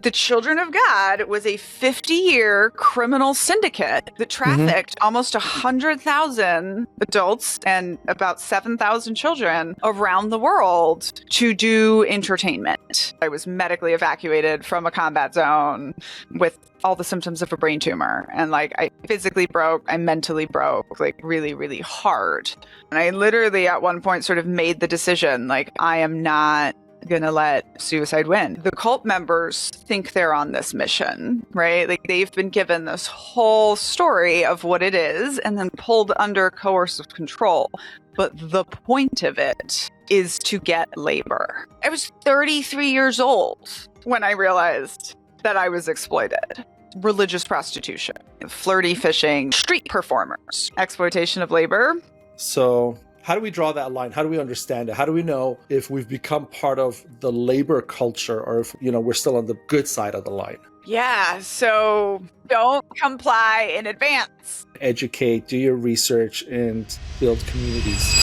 The Children of God was a 50-year criminal syndicate that trafficked almost 100,000 adults and about 7,000 children around the world to do entertainment. I was medically evacuated from a combat zone with all the symptoms of a brain tumor. And like, I physically broke, I mentally broke, like really, really hard. And I literally at one point sort of made the decision, like, I am not gonna let suicide win. The cult members think they're on this mission, right? Like they've been given this whole story of what it is and then pulled under coercive control. But the point of it is to get labor. I was 33 years old when I realized that I was exploited. Religious prostitution, flirty fishing, street performers, exploitation of labor. So how do we draw that line? How do we understand it? How do we know if we've become part of the labor culture or if, we're still on the good side of the line? Yeah, so don't comply in advance. Educate, do your research, and build communities.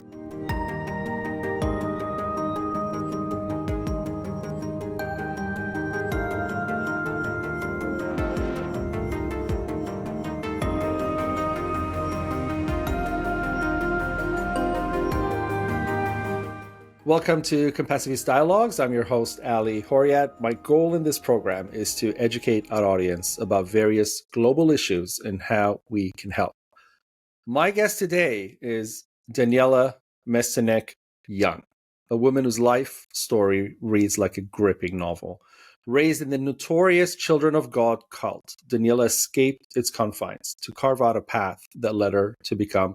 Welcome to Compassiviste Dialogues. I'm your host, Ali Horiat. My goal in this program is to educate our audience about various global issues and how we can help. My guest today is Daniella Mestyanek Young, a woman whose life story reads like a gripping novel. Raised in the notorious Children of God cult, Daniella escaped its confines to carve out a path that led her to become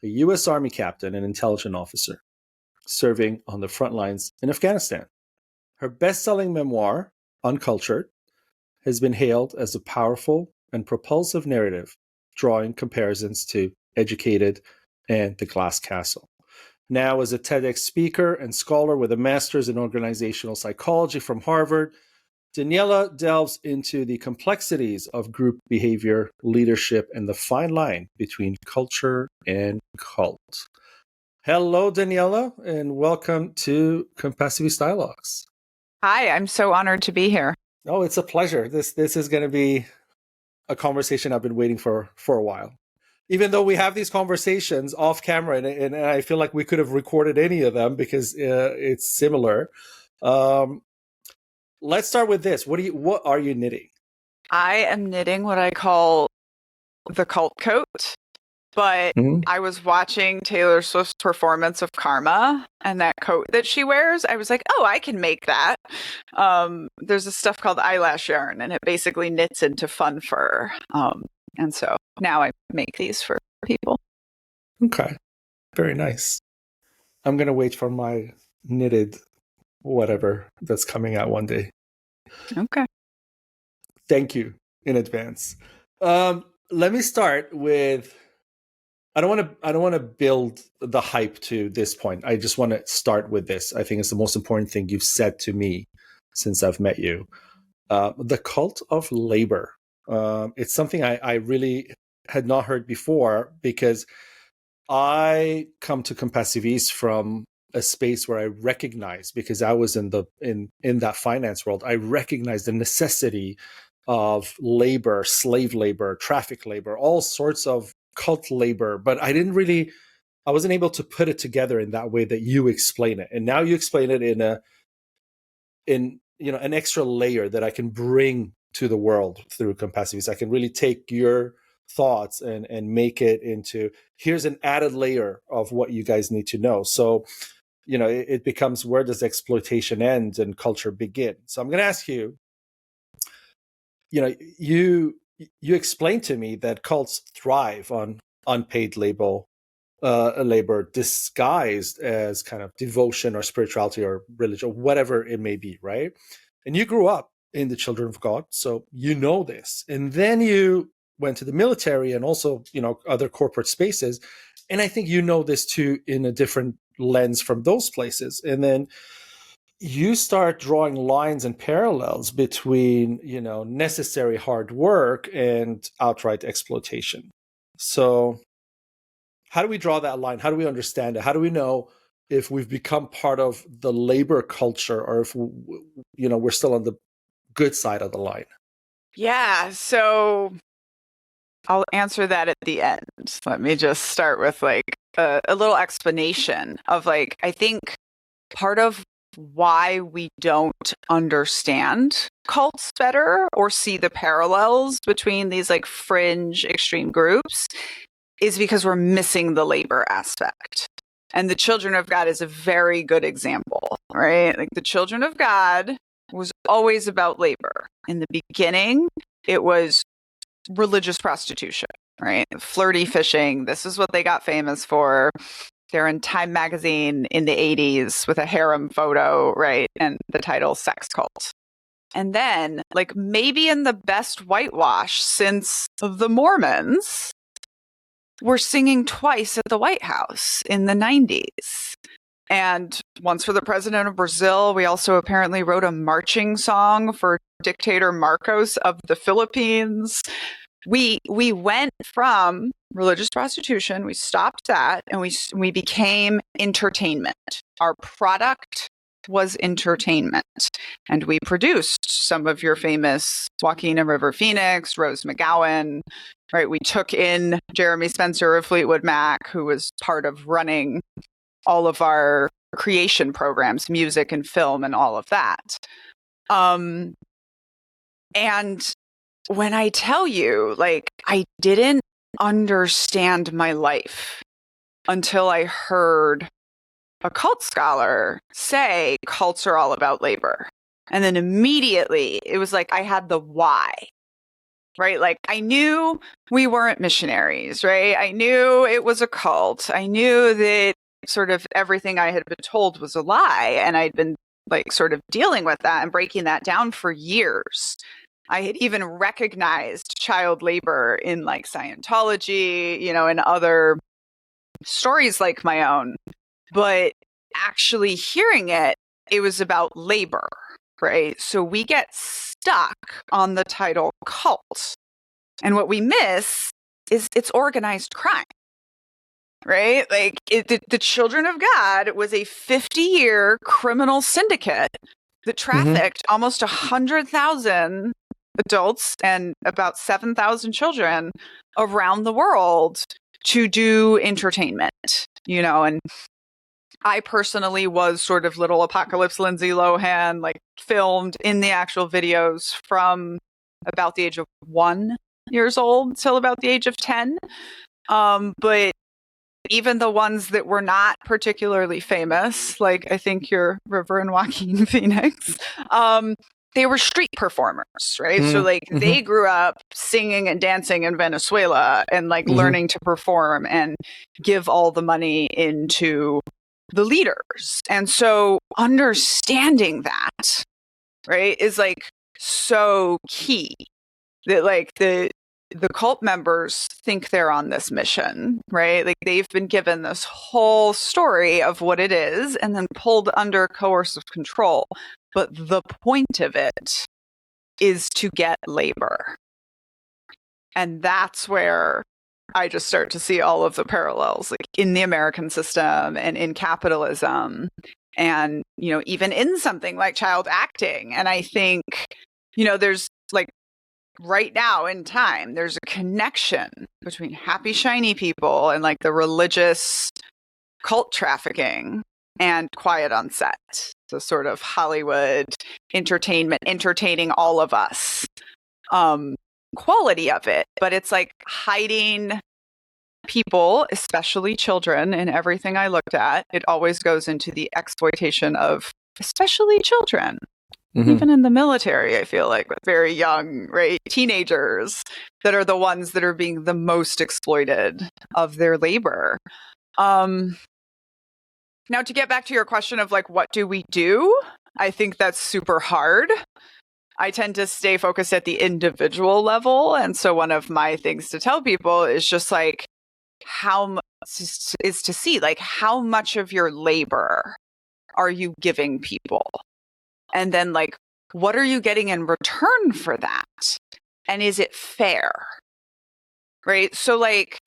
a U.S. Army captain and intelligence officer, serving on the front lines in Afghanistan. Her best-selling memoir, Uncultured, has been hailed as a powerful and propulsive narrative, drawing comparisons to Educated and The Glass Castle. Now, as a TEDx speaker and scholar with a master's in organizational psychology from Harvard, Daniella delves into the complexities of group behavior, leadership, and the fine line between culture and cult. Hello, Daniella, and welcome to Compassiviste Dialogues. Hi, I'm so honored to be here. Oh, it's a pleasure. This is going to be a conversation I've been waiting for a while. Even though we have these conversations off camera, and I feel like we could have recorded any of them because it's similar. Let's start with this. What are you knitting? I am knitting what I call the cult coat. But I was watching Taylor Swift's performance of Karma and that coat that she wears. I was like, oh, I can make that. There's this stuff called eyelash yarn, and it basically knits into fun fur. And so now I make these for people. Okay. Very nice. I'm going to wait for my knitted whatever that's coming out one day. Okay. Thank you in advance. Let me start with... I don't want to build the hype to this point. I just want to start with this. I think it's the most important thing you've said to me since I've met you. The cult of labor. It's something I really had not heard before because I come to Compassiviste from a space where I recognize, because I was in that finance world, I recognize the necessity of labor, slave labor, traffic labor, all sorts of cult labor, but I wasn't able to put it together in that way that you explain it. And now you explain it in an extra layer that I can bring to the world through Compassiviste. I can really take your thoughts and make it into, here's an added layer of what you guys need to know. So, it becomes, where does exploitation end and culture begin? So I'm going to ask you, you explained to me that cults thrive on unpaid labor disguised as kind of devotion or spirituality or religion, or whatever it may be, right? And you grew up in the Children of God, so you know this. And then you went to the military and also, other corporate spaces. And I think you know this too in a different lens from those places. And then you start drawing lines and parallels between, necessary hard work and outright exploitation. So how do we draw that line? How do we understand it? How do we know if we've become part of the labor culture or if, we're still on the good side of the line? Yeah. So I'll answer that at the end. Let me just start with like a little explanation of like, I think part of why we don't understand cults better or see the parallels between these like fringe extreme groups is because we're missing the labor aspect. And the Children of God is a very good example, right? Like the Children of God was always about labor. In the beginning, it was religious prostitution, right? Flirty fishing. This is what they got famous for. They're in Time magazine in the 80s with a harem photo, right? And the title Sex Cult. And then, like maybe in the best whitewash since the Mormons, we're singing twice at the White House in the 90s. And once for the president of Brazil, we also apparently wrote a marching song for dictator Marcos of the Philippines. We went from religious prostitution, we stopped that, and we became entertainment. Our product was entertainment. And we produced some of your famous Joaquin and River Phoenix, Rose McGowan, right? We took in Jeremy Spencer of Fleetwood Mac, who was part of running all of our creation programs, music and film and all of that. And when I tell you, like, I didn't understand my life until I heard a cult scholar say cults are all about labor. And then immediately it was like I had the why, right? Like I knew we weren't missionaries, right? I knew it was a cult. I knew that sort of everything I had been told was a lie. And I'd been like sort of dealing with that and breaking that down for years. I had even recognized child labor in like Scientology, you know, and other stories like my own. But actually hearing it, it was about labor, right? So we get stuck on the title cult. And what we miss is it's organized crime, right? Like the Children of God was a 50-year criminal syndicate that trafficked almost 100,000 adults and about 7,000 children around the world to do entertainment, you know, and I personally was sort of little Apocalypse Lindsay Lohan, like filmed in the actual videos from about the age of 1 years old till about the age of 10. But even the ones that were not particularly famous, like I think your River and Joaquin Phoenix, they were street performers, right? So like they grew up singing and dancing in Venezuela and like learning to perform and give all the money into the leaders. And so understanding that, right, is like so key that like the cult members think they're on this mission, right? Like they've been given this whole story of what it is and then pulled under coercive control. But the point of it is to get labor. And that's where I just start to see all of the parallels, like in the American system and in capitalism and, you know, even in something like child acting. And I think, you know, there's like right now in time, there's a connection between happy, shiny people and like the religious cult trafficking and quiet on set. So sort of Hollywood entertainment, entertaining all of us. Quality of it, but it's like hiding people, especially children, in everything I looked at. It always goes into the exploitation of especially children. Even in the military, I feel like with very young, right, teenagers that are the ones that are being the most exploited of their labor. Now, to get back to your question of like, what do we do? I think that's super hard. I tend to stay focused at the individual level. And so one of my things to tell people is just like how is to see like how much of your labor are you giving people? And then like, what are you getting in return for that? And is it fair? Right? So like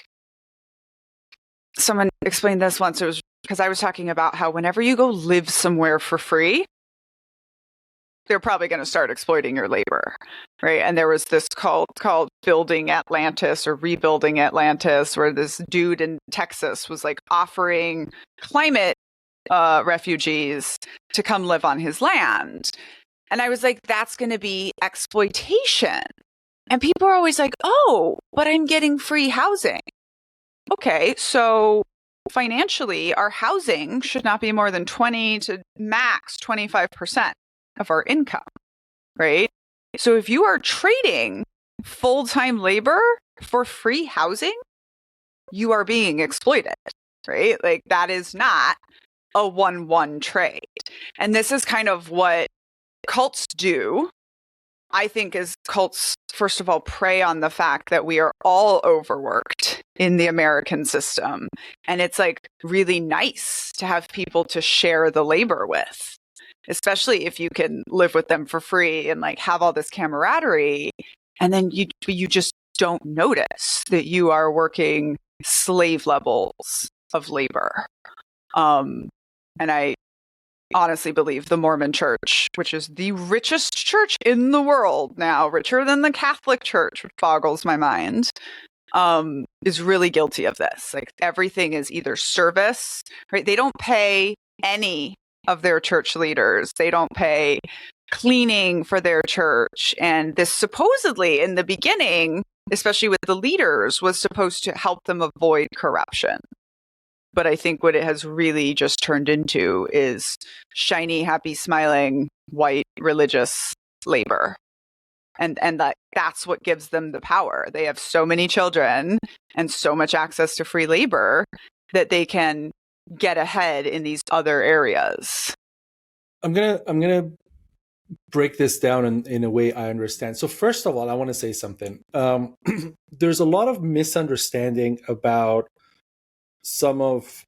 someone explained this once. It was because I was talking about how whenever you go live somewhere for free, they're probably going to start exploiting your labor, right? And there was this called Building Atlantis or Rebuilding Atlantis, where this dude in Texas was like offering climate refugees to come live on his land. And I was like, that's going to be exploitation. And people are always like, oh, but I'm getting free housing. Okay, so financially, our housing should not be more than 20 to max 25% of our income, right? So if you are trading full-time labor for free housing, you are being exploited, right? Like that is not a 1-1 trade. And this is kind of what cults do, I think, is cults, first of all, prey on the fact that we are all overworked in the American system. And it's like really nice to have people to share the labor with, especially if you can live with them for free and like have all this camaraderie. And then you just don't notice that you are working slave levels of labor. And I honestly believe the Mormon Church, which is the richest church in the world now, richer than the Catholic Church, which boggles my mind, is really guilty of this. Like everything is either service, right? They don't pay any of their church leaders. They don't pay cleaning for their church. And this supposedly in the beginning, especially with the leaders, was supposed to help them avoid corruption. But I think what it has really just turned into is shiny, happy, smiling, white, religious labor. And that's what gives them the power. They have so many children and so much access to free labor that they can get ahead in these other areas. I'm gonna break this down in a way I understand. So first of all, I want to say something. There's a lot of misunderstanding about some of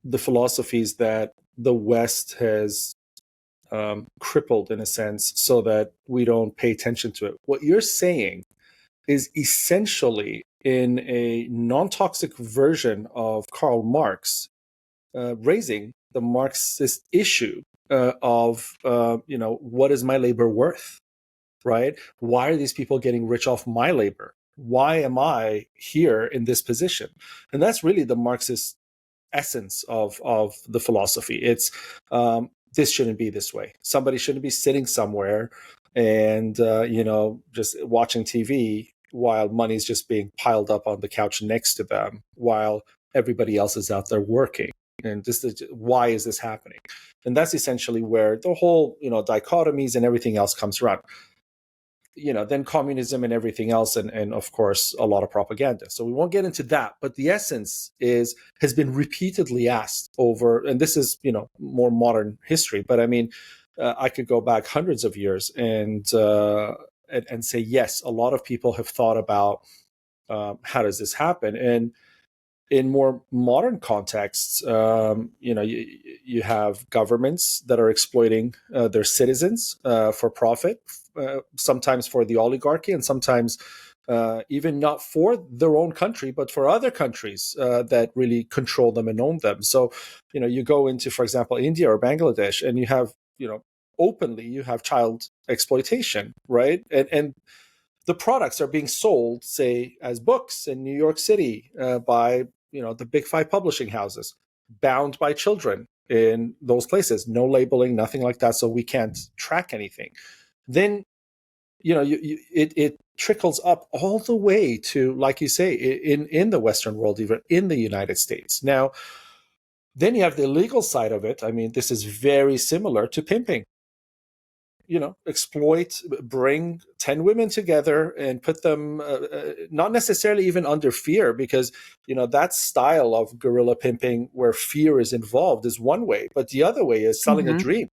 the philosophies that the West has crippled in a sense so that we don't pay attention to it. What you're saying is essentially in a non-toxic version of Karl Marx, raising the Marxist issue of, what is my labor worth, right? Why are these people getting rich off my labor? Why am I here in this position? And that's really the Marxist essence of the philosophy. It's this shouldn't be this way. Somebody shouldn't be sitting somewhere and just watching TV while money's just being piled up on the couch next to them while everybody else is out there working. And why is this happening? And that's essentially where the whole dichotomies and everything else comes around. Then communism and everything else, and of course a lot of propaganda. So we won't get into that, but the essence has been repeatedly asked over, and this is more modern history. But I mean, I could go back hundreds of years and say yes, a lot of people have thought about how does this happen, and in more modern contexts, you have governments that are exploiting their citizens for profit, sometimes for the oligarchy, and sometimes even not for their own country, but for other countries that really control them and own them. So, you go into, for example, India or Bangladesh, and you have, openly, you have child exploitation, right? And the products are being sold, say, as books in New York City by the big 5 publishing houses, bound by children in those places, no labeling, nothing like that, so we can't track anything. Then it trickles up all the way to, like you say, in the Western world, even in the United States. Now, then you have the legal side of it. I mean, this is very similar to pimping. Exploit, bring 10 women together and put them not necessarily even under fear, because, that style of guerrilla pimping where fear is involved is one way. But the other way is selling a dream.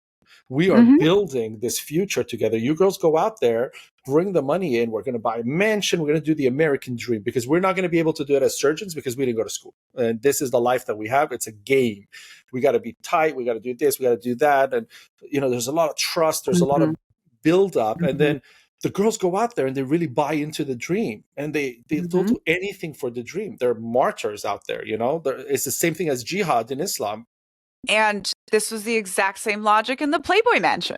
We are building this future together. You girls go out there, bring the money in. We're going to buy a mansion. We're going to do the American dream, because we're not going to be able to do it as surgeons because we didn't go to school. And this is the life that we have. It's a game. We got to be tight. We got to do this. We got to do that. And, there's a lot of trust. There's a lot of build up. And then the girls go out there and they really buy into the dream, and they'll do anything for the dream. They're martyrs out there. It's the same thing as jihad in Islam. And this was the exact same logic in the Playboy Mansion,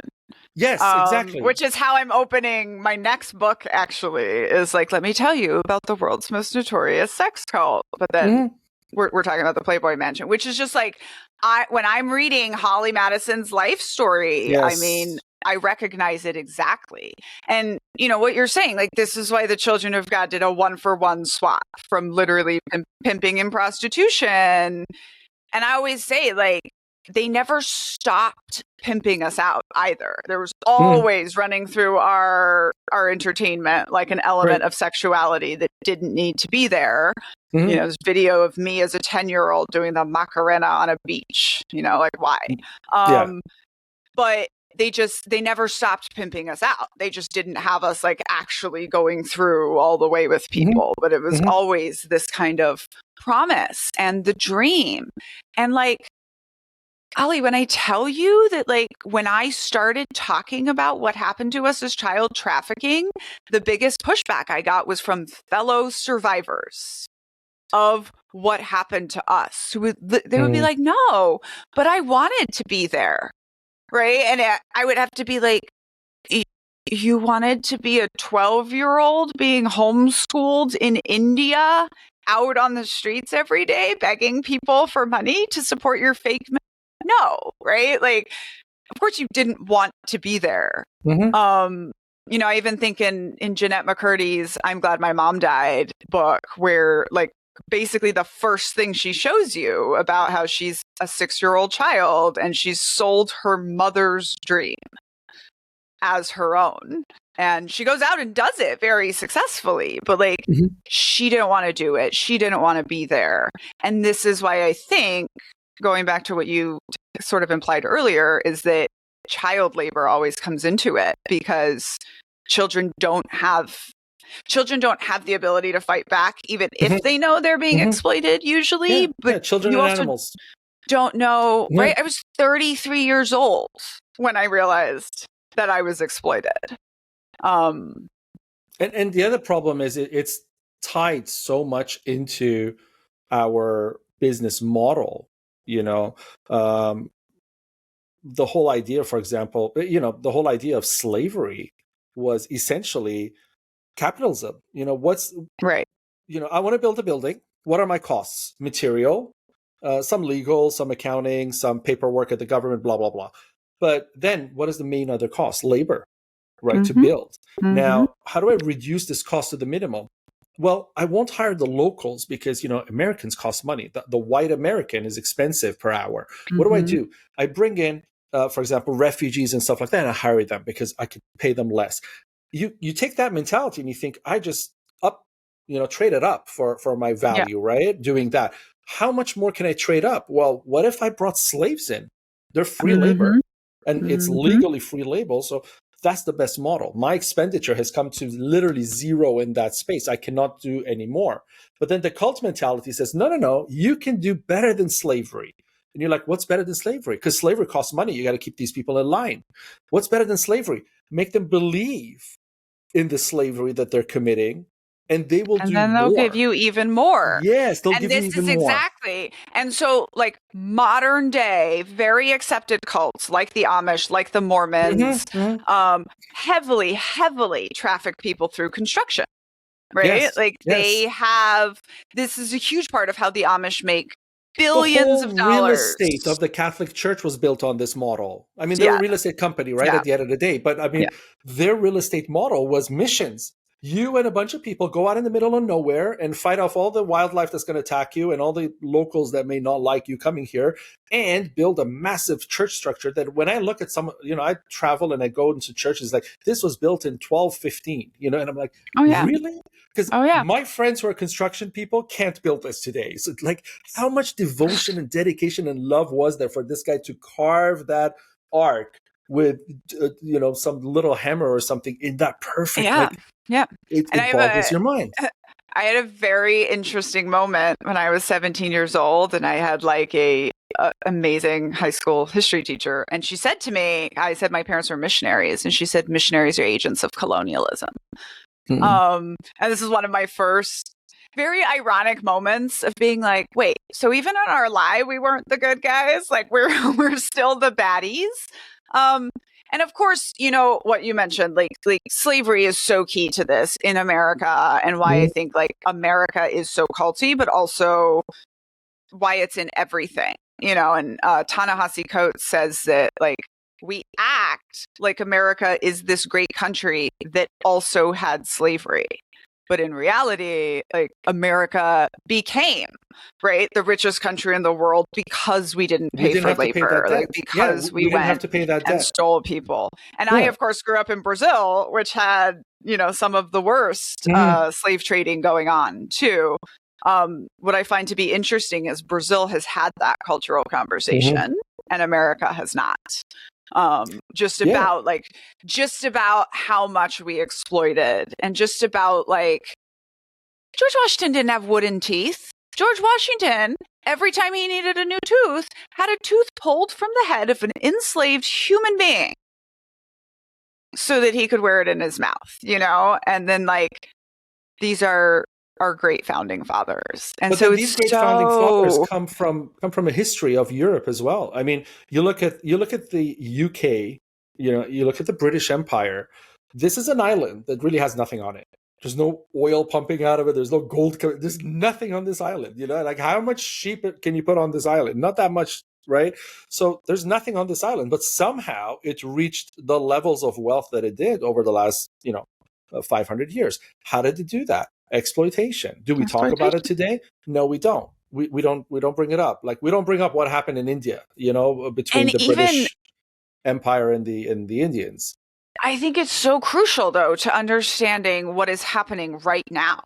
Yes, exactly. Which is how I'm opening my next book, actually, is like, let me tell you about the world's most notorious sex cult. But then we're talking about the Playboy Mansion, which is just like, when I'm reading Holly Madison's life story, I mean, I recognize it exactly. And, you know, what you're saying, like, this is why the Children of God did a 1-for-1 swap from literally pimping and prostitution. And I always say, like, they never stopped pimping us out either. There was always running through our entertainment, like an element of sexuality that didn't need to be there. You know, this video of me as a 10-year-old doing the Macarena on a beach, you know, like why? But they never stopped pimping us out. They just didn't have us like actually going through all the way with people, but it was always this kind of promise and the dream. And like, Ali, when I tell you that, like, when I started talking about what happened to us as child trafficking, the biggest pushback I got was from fellow survivors of what happened to us. They would be like, no, but I wanted to be there. Right. And I would have to be like, you wanted to be a 12-year-old being homeschooled in India, out on the streets every day, begging people for money to support your fake. No, right? Like, of course you didn't want to be there. You know, I even think in Jeanette McCurdy's I'm Glad My Mom Died book, where like basically the first thing she shows you about how she's a 6-year-old child and she's sold her mother's dream as her own. And she goes out and does it very successfully, but like she didn't want to do it. She didn't want to be there. And this is why I think, going back to what you sort of implied earlier, is that child labor always comes into it because children don't have the ability to fight back, even if they know they're being exploited usually. But children you and also animals don't know, right? I was 33 years old when I realized that I was exploited. And the other problem is it's tied so much into our business model. You know, the whole idea, for example, the whole idea of slavery was essentially capitalism. You know, what's right? You know, I want to build a building. What are my costs? Material, some legal, some accounting, some paperwork at the government, blah, blah, blah. But then what is the main other cost? Labor, right, to build. Now, how do I reduce this cost to the minimum? Well, I won't hire the locals because, you know, Americans cost money. The white American is expensive per hour. What do? I bring in, for example, refugees and stuff like that, and I hire them because I could pay them less. You take that mentality and you think, I just trade it up for my value, right? Doing that. How much more can I trade up? Well, what if I brought slaves in? They're free labor and it's legally free labor. So that's the best model. My expenditure has come to literally zero in that space. I cannot do any more. But then the cult mentality says, no, you can do better than slavery. And you're like, what's better than slavery? Because slavery costs money. You got to keep these people in line. What's better than slavery? Make them believe in the slavery that they're committing, and they will do more. And then they'll give you even more. Yes, they'll give you even more. And this is exactly. And so, like, modern day, very accepted cults, like the Amish, like the Mormons, heavily, heavily traffic people through construction, right? Yes, they have, this is a huge part of how the Amish make billions of dollars. The real estate of the Catholic Church was built on this model. I mean, they're a real estate company, right, at the end of the day. But I mean, their real estate model was missions. You and a bunch of people go out in the middle of nowhere and fight off all the wildlife that's going to attack you and all the locals that may not like you coming here, and build a massive church structure that when I look at some, I travel and I go into churches like this was built in 1215, and I'm like, really? Because my friends who are construction people can't build this today. So like, how much devotion and dedication and love was there for this guy to carve that ark with, some little hammer or something in that perfect, it boggles your mind. I had a very interesting moment when I was 17 years old, and I had like a amazing high school history teacher. And she said to me, I said, my parents were missionaries. And she said, missionaries are agents of colonialism. And this is one of my first very ironic moments of being like, wait, so even in our lie, we weren't the good guys. Like we're still the baddies. And of course, you know, what you mentioned, like slavery is so key to this in America, and why I think like America is so culty, but also why it's in everything, you know. And Ta-Nehisi Coates says that like we act like America is this great country that also had slavery. But in reality, like America became, right, the richest country in the world because we didn't pay for labor, like because we didn't have went to pay that and debt. stole people. And I, of course, grew up in Brazil, which had, you know, some of the worst slave trading going on too. What I find to be interesting is Brazil has had that cultural conversation and America has not. Just about how much we exploited, and just about like George Washington didn't have wooden teeth. George Washington, every time he needed a new tooth, had a tooth pulled from the head of an enslaved human being so that he could wear it in his mouth, you know? And then like these are our great founding fathers. And but so these great founding fathers come from a history of Europe as well. I mean, you look at the UK, you know, you look at the British Empire. This is an island that really has nothing on it. There's no oil pumping out of it. There's no gold. There's nothing on this island. You know, like how much sheep can you put on this island? Not that much, right? So there's nothing on this island, but somehow it reached the levels of wealth that it did over the last, 500 years. How did it do that? Exploitation. Do we talk about it today? No, we don't. We don't bring it up. Like we don't bring up what happened in India, you know, between the British Empire and the Indians. I think it's so crucial, though, to understanding what is happening right now,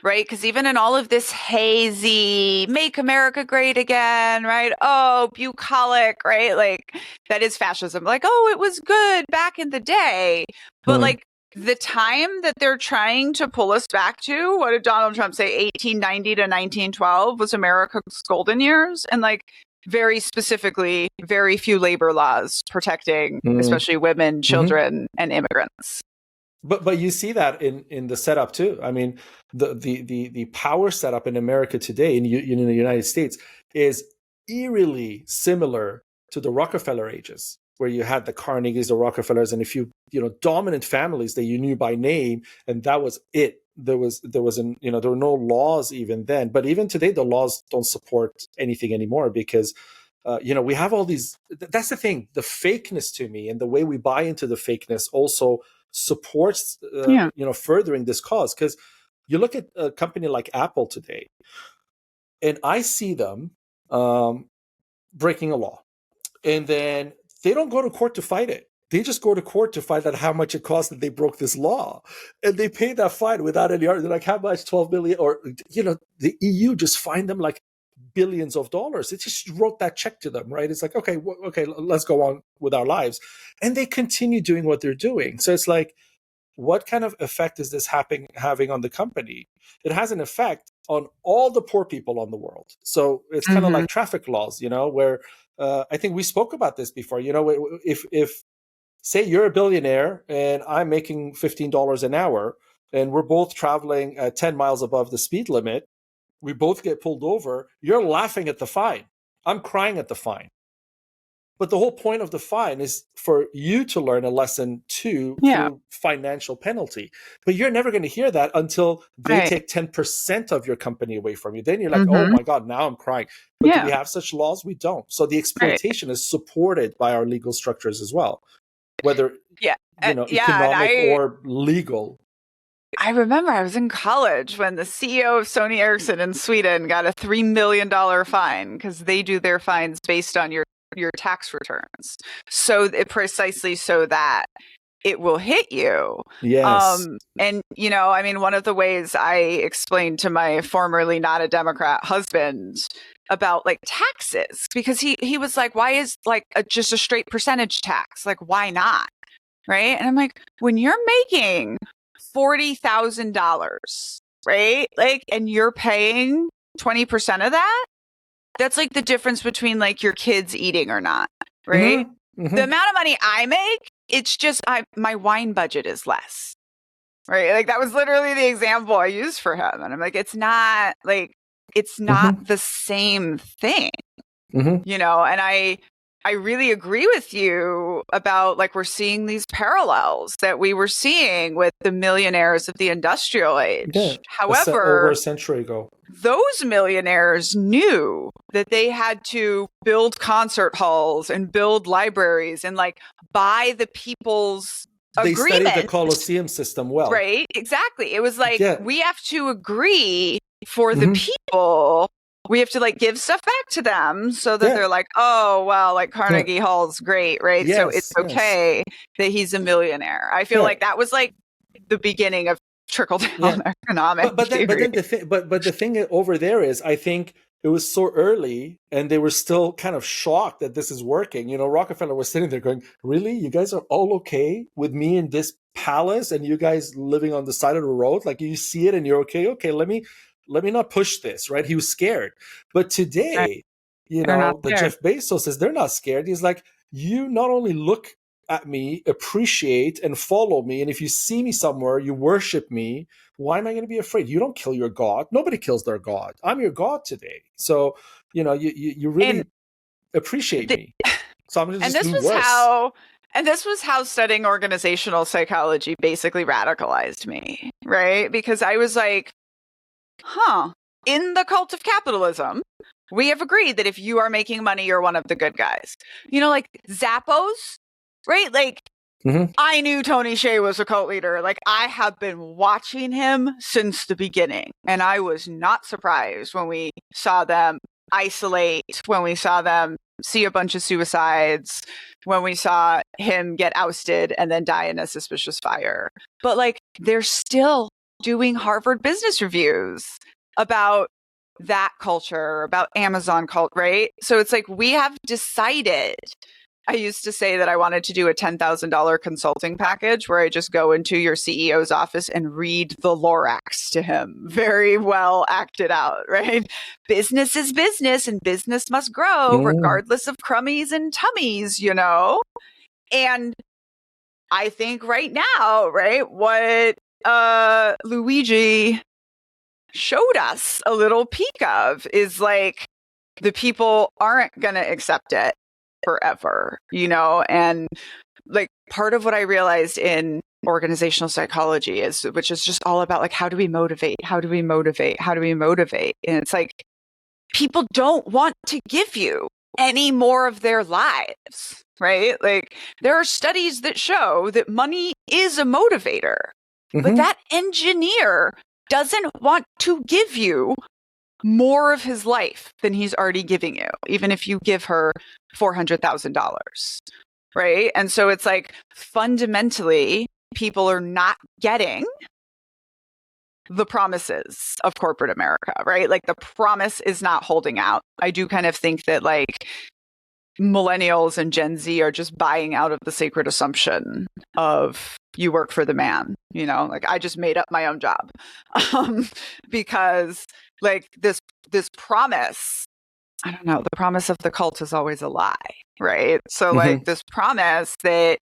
right? Because even in all of this hazy, make America great again, right? Oh, bucolic, right? Like that is fascism. Like, oh, it was good back in the day. But like the time that they're trying to pull us back to, what did Donald Trump say? 1890 to 1912 was America's golden years. And like, very specifically, very few labor laws protecting, especially women, children, and immigrants. But you see that in the setup too. I mean, the power setup in America today, in the United States, is eerily similar to the Rockefeller ages, where you had the Carnegies, the Rockefellers, and a few dominant families that you knew by name, and that was it. There were no laws even then, but even today the laws don't support anything anymore because we have all these. That's the thing. The fakeness to me, and the way we buy into the fakeness also supports furthering this cause. Because you look at a company like Apple today, and I see them breaking a law, and then they don't go to court to fight it. They just go to court to find out how much it costs that they broke this law. And they pay that fine without any argument. They're like, how much? 12 million? Or, the EU just fined them like billions of dollars. It just wrote that check to them, right? It's like, okay, let's go on with our lives. And they continue doing what they're doing. So it's like, what kind of effect is this having on the company? It has an effect on all the poor people on the world. So it's kind of like traffic laws, where I think we spoke about this before. If say you're a billionaire and I'm making $15 an hour and we're both traveling 10 miles above the speed limit, we both get pulled over. You're laughing at the fine. I'm crying at the fine. But the whole point of the fine is for you to learn a lesson too through financial penalty. But you're never going to hear that until they take 10% of your company away from you. Then you're like, oh my God, now I'm crying. But do we have such laws? We don't. So the exploitation is supported by our legal structures as well, whether economic or legal. I remember I was in college when the CEO of Sony Ericsson in Sweden got a $3 million fine because they do their fines based on your tax returns. So precisely so that it will hit you. Yes. And, one of the ways I explained to my formerly not a Democrat husband about like taxes, because he was like, why is like just a straight percentage tax? Like, why not? Right. And I'm like, when you're making $40,000, right? Like, and you're paying 20% of that, that's like the difference between like your kids eating or not, right? The amount of money I make, it's just my wine budget is less, right? Like that was literally the example I used for him. And I'm like, it's not the same thing, and I really agree with you about like we're seeing these parallels that we were seeing with the millionaires of the industrial age. Yeah, over However, a century ago. those millionaires knew that they had to build concert halls and build libraries and like buy the people's They studied the agreement. Colosseum system well. Right? Exactly. It was like, Yeah. we have to agree for the people. We have to like give stuff back to them so that they're like, oh, well, like Carnegie Hall's great, right? Yes, so it's okay that he's a millionaire. I feel like that was like the beginning of trickle down economic theory. But the thing over there is, I think it was so early and they were still kind of shocked that this is working. You know, Rockefeller was sitting there going, really? You guys are all okay with me in this palace and you guys living on the side of the road? Like you see it and you're okay. Okay, let me not push this, right? He was scared. But today, you know, the Jeff Bezos says they're not scared. He's like, you not only look at me, appreciate and follow me, and if you see me somewhere, you worship me, why am I going to be afraid? You don't kill your God. Nobody kills their God. I'm your God today. So, you know, you really appreciate me. So I'm going to just do worse. And this was how studying organizational psychology basically radicalized me, right? Because I was like, in the cult of capitalism, we have agreed that if you are making money, you're one of the good guys. You know, like Zappos, right? Like, I knew Tony Hsieh was a cult leader. Like, I have been watching him since the beginning. And I was not surprised when we saw them isolate, when we saw them see a bunch of suicides, when we saw him get ousted and then die in a suspicious fire. But like, they're still doing Harvard Business Reviews about that culture, about Amazon cult, right? So it's like, we have decided. I used to say that I wanted to do a $10,000 consulting package where I just go into your CEO's office and read the Lorax to him. Very well acted out, right? Business is business and business must grow regardless of crummies and tummies, you know? And I think right now, right, what Luigi showed us a little peek of is like the people aren't going to accept it forever, you know? And like part of what I realized in organizational psychology is, which is just all about like, how do we motivate? How do we motivate? How do we motivate? And it's like, people don't want to give you any more of their lives, right? Like there are studies that show that money is a motivator, but that engineer doesn't want to give you more of his life than he's already giving you, even if you give her $400,000, right? And so it's like fundamentally, people are not getting the promises of corporate America, right? Like the promise is not holding out. I do kind of think that like millennials and Gen Z are just buying out of the sacred assumption of you work for the man, you know, like I just made up my own job because like this promise, I don't know, the promise of the cult is always a lie, right? So like this promise that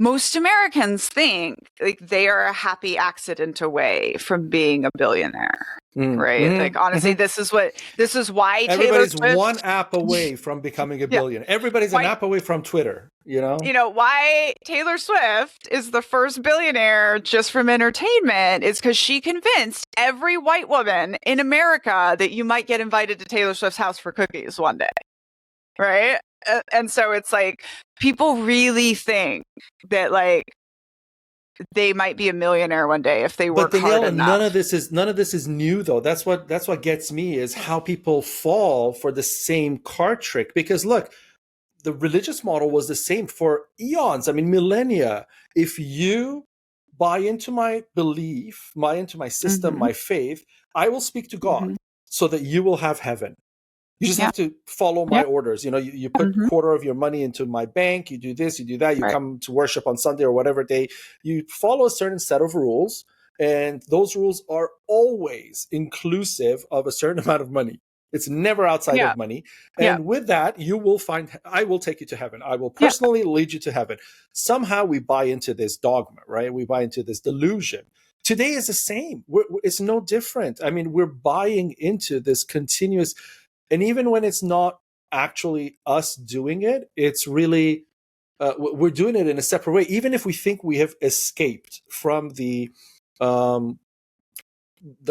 most Americans think like they are a happy accident away from being a billionaire, right? Like honestly, this is why everybody's Taylor Swift, one app away from becoming a billionaire. Everybody's an app away from Twitter, you know? You know, why Taylor Swift is the first billionaire just from entertainment is because she convinced every white woman in America that you might get invited to Taylor Swift's house for cookies one day, right? And so it's like people really think that like they might be a millionaire one day if they work hard enough. None of this is new though. That's what gets me is how people fall for the same card trick. Because look, the religious model was the same for eons. I mean, millennia. If you buy into my belief, buy into my system, my faith, I will speak to God so that you will have heaven. You just have to follow my orders. You know, you put quarter of your money into my bank, you do this, you do that, you come to worship on Sunday or whatever day. You follow a certain set of rules, and those rules are always inclusive of a certain amount of money. It's never outside of money. And with that, you will find, I will take you to heaven. I will personally lead you to heaven. Somehow we buy into this dogma, right? We buy into this delusion. Today is the same. It's no different. I mean, we're buying into this continuous. And even when it's not actually us doing it. It's really, we're doing it in a separate way. Even if we think we have escaped from the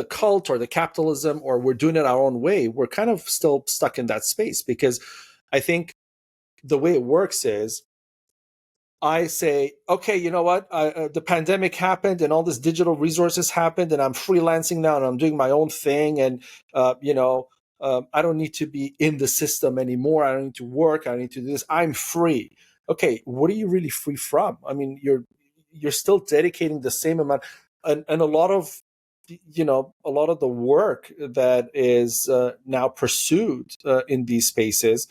cult or the capitalism, or we're doing it our own way, we're kind of still stuck in that space. Because I think the way it works is, I say, okay, you know what? The pandemic happened, and all this digital resources happened, and I'm freelancing now, and I'm doing my own thing, and I don't need to be in the system anymore. I don't need to work. I don't need to do this. I'm free. Okay, what are you really free from? I mean, you're still dedicating the same amount, and a lot of the work that is now pursued in these spaces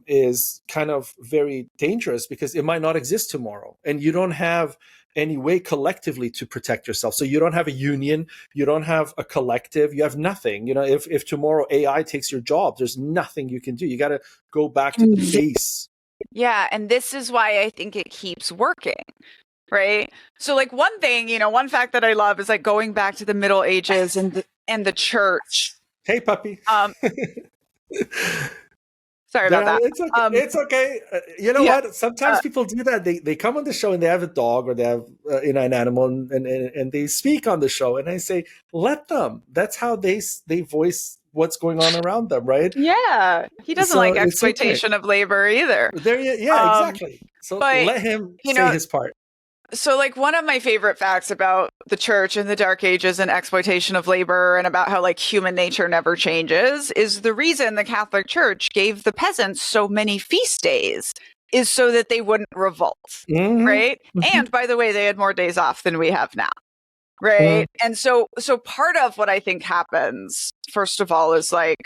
is kind of very dangerous, because it might not exist tomorrow, and you don't have any way collectively to protect yourself. So you don't have a union, you don't have a collective, you have nothing. If tomorrow AI takes your job, there's nothing you can do. You got to go back to the base. Yeah, and this is why I think it keeps working. Right. So like one thing, one fact that I love is like going back to the Middle Ages and the church. Hey, puppy. Sorry about that. It's okay. It's okay. You know what? Sometimes people do that. They come on the show and they have a dog, or they have an animal, and they speak on the show. And I say, let them. That's how they voice what's going on around them, right? Yeah, he doesn't like exploitation of labor either. Exactly. So let him say his part. So like one of my favorite facts about the church in the Dark Ages and exploitation of labor, and about how like human nature never changes, is the reason the Catholic Church gave the peasants so many feast days is so that they wouldn't revolt, right? Mm-hmm. And by the way, they had more days off than we have now, right? And so part of what I think happens, first of all, is like,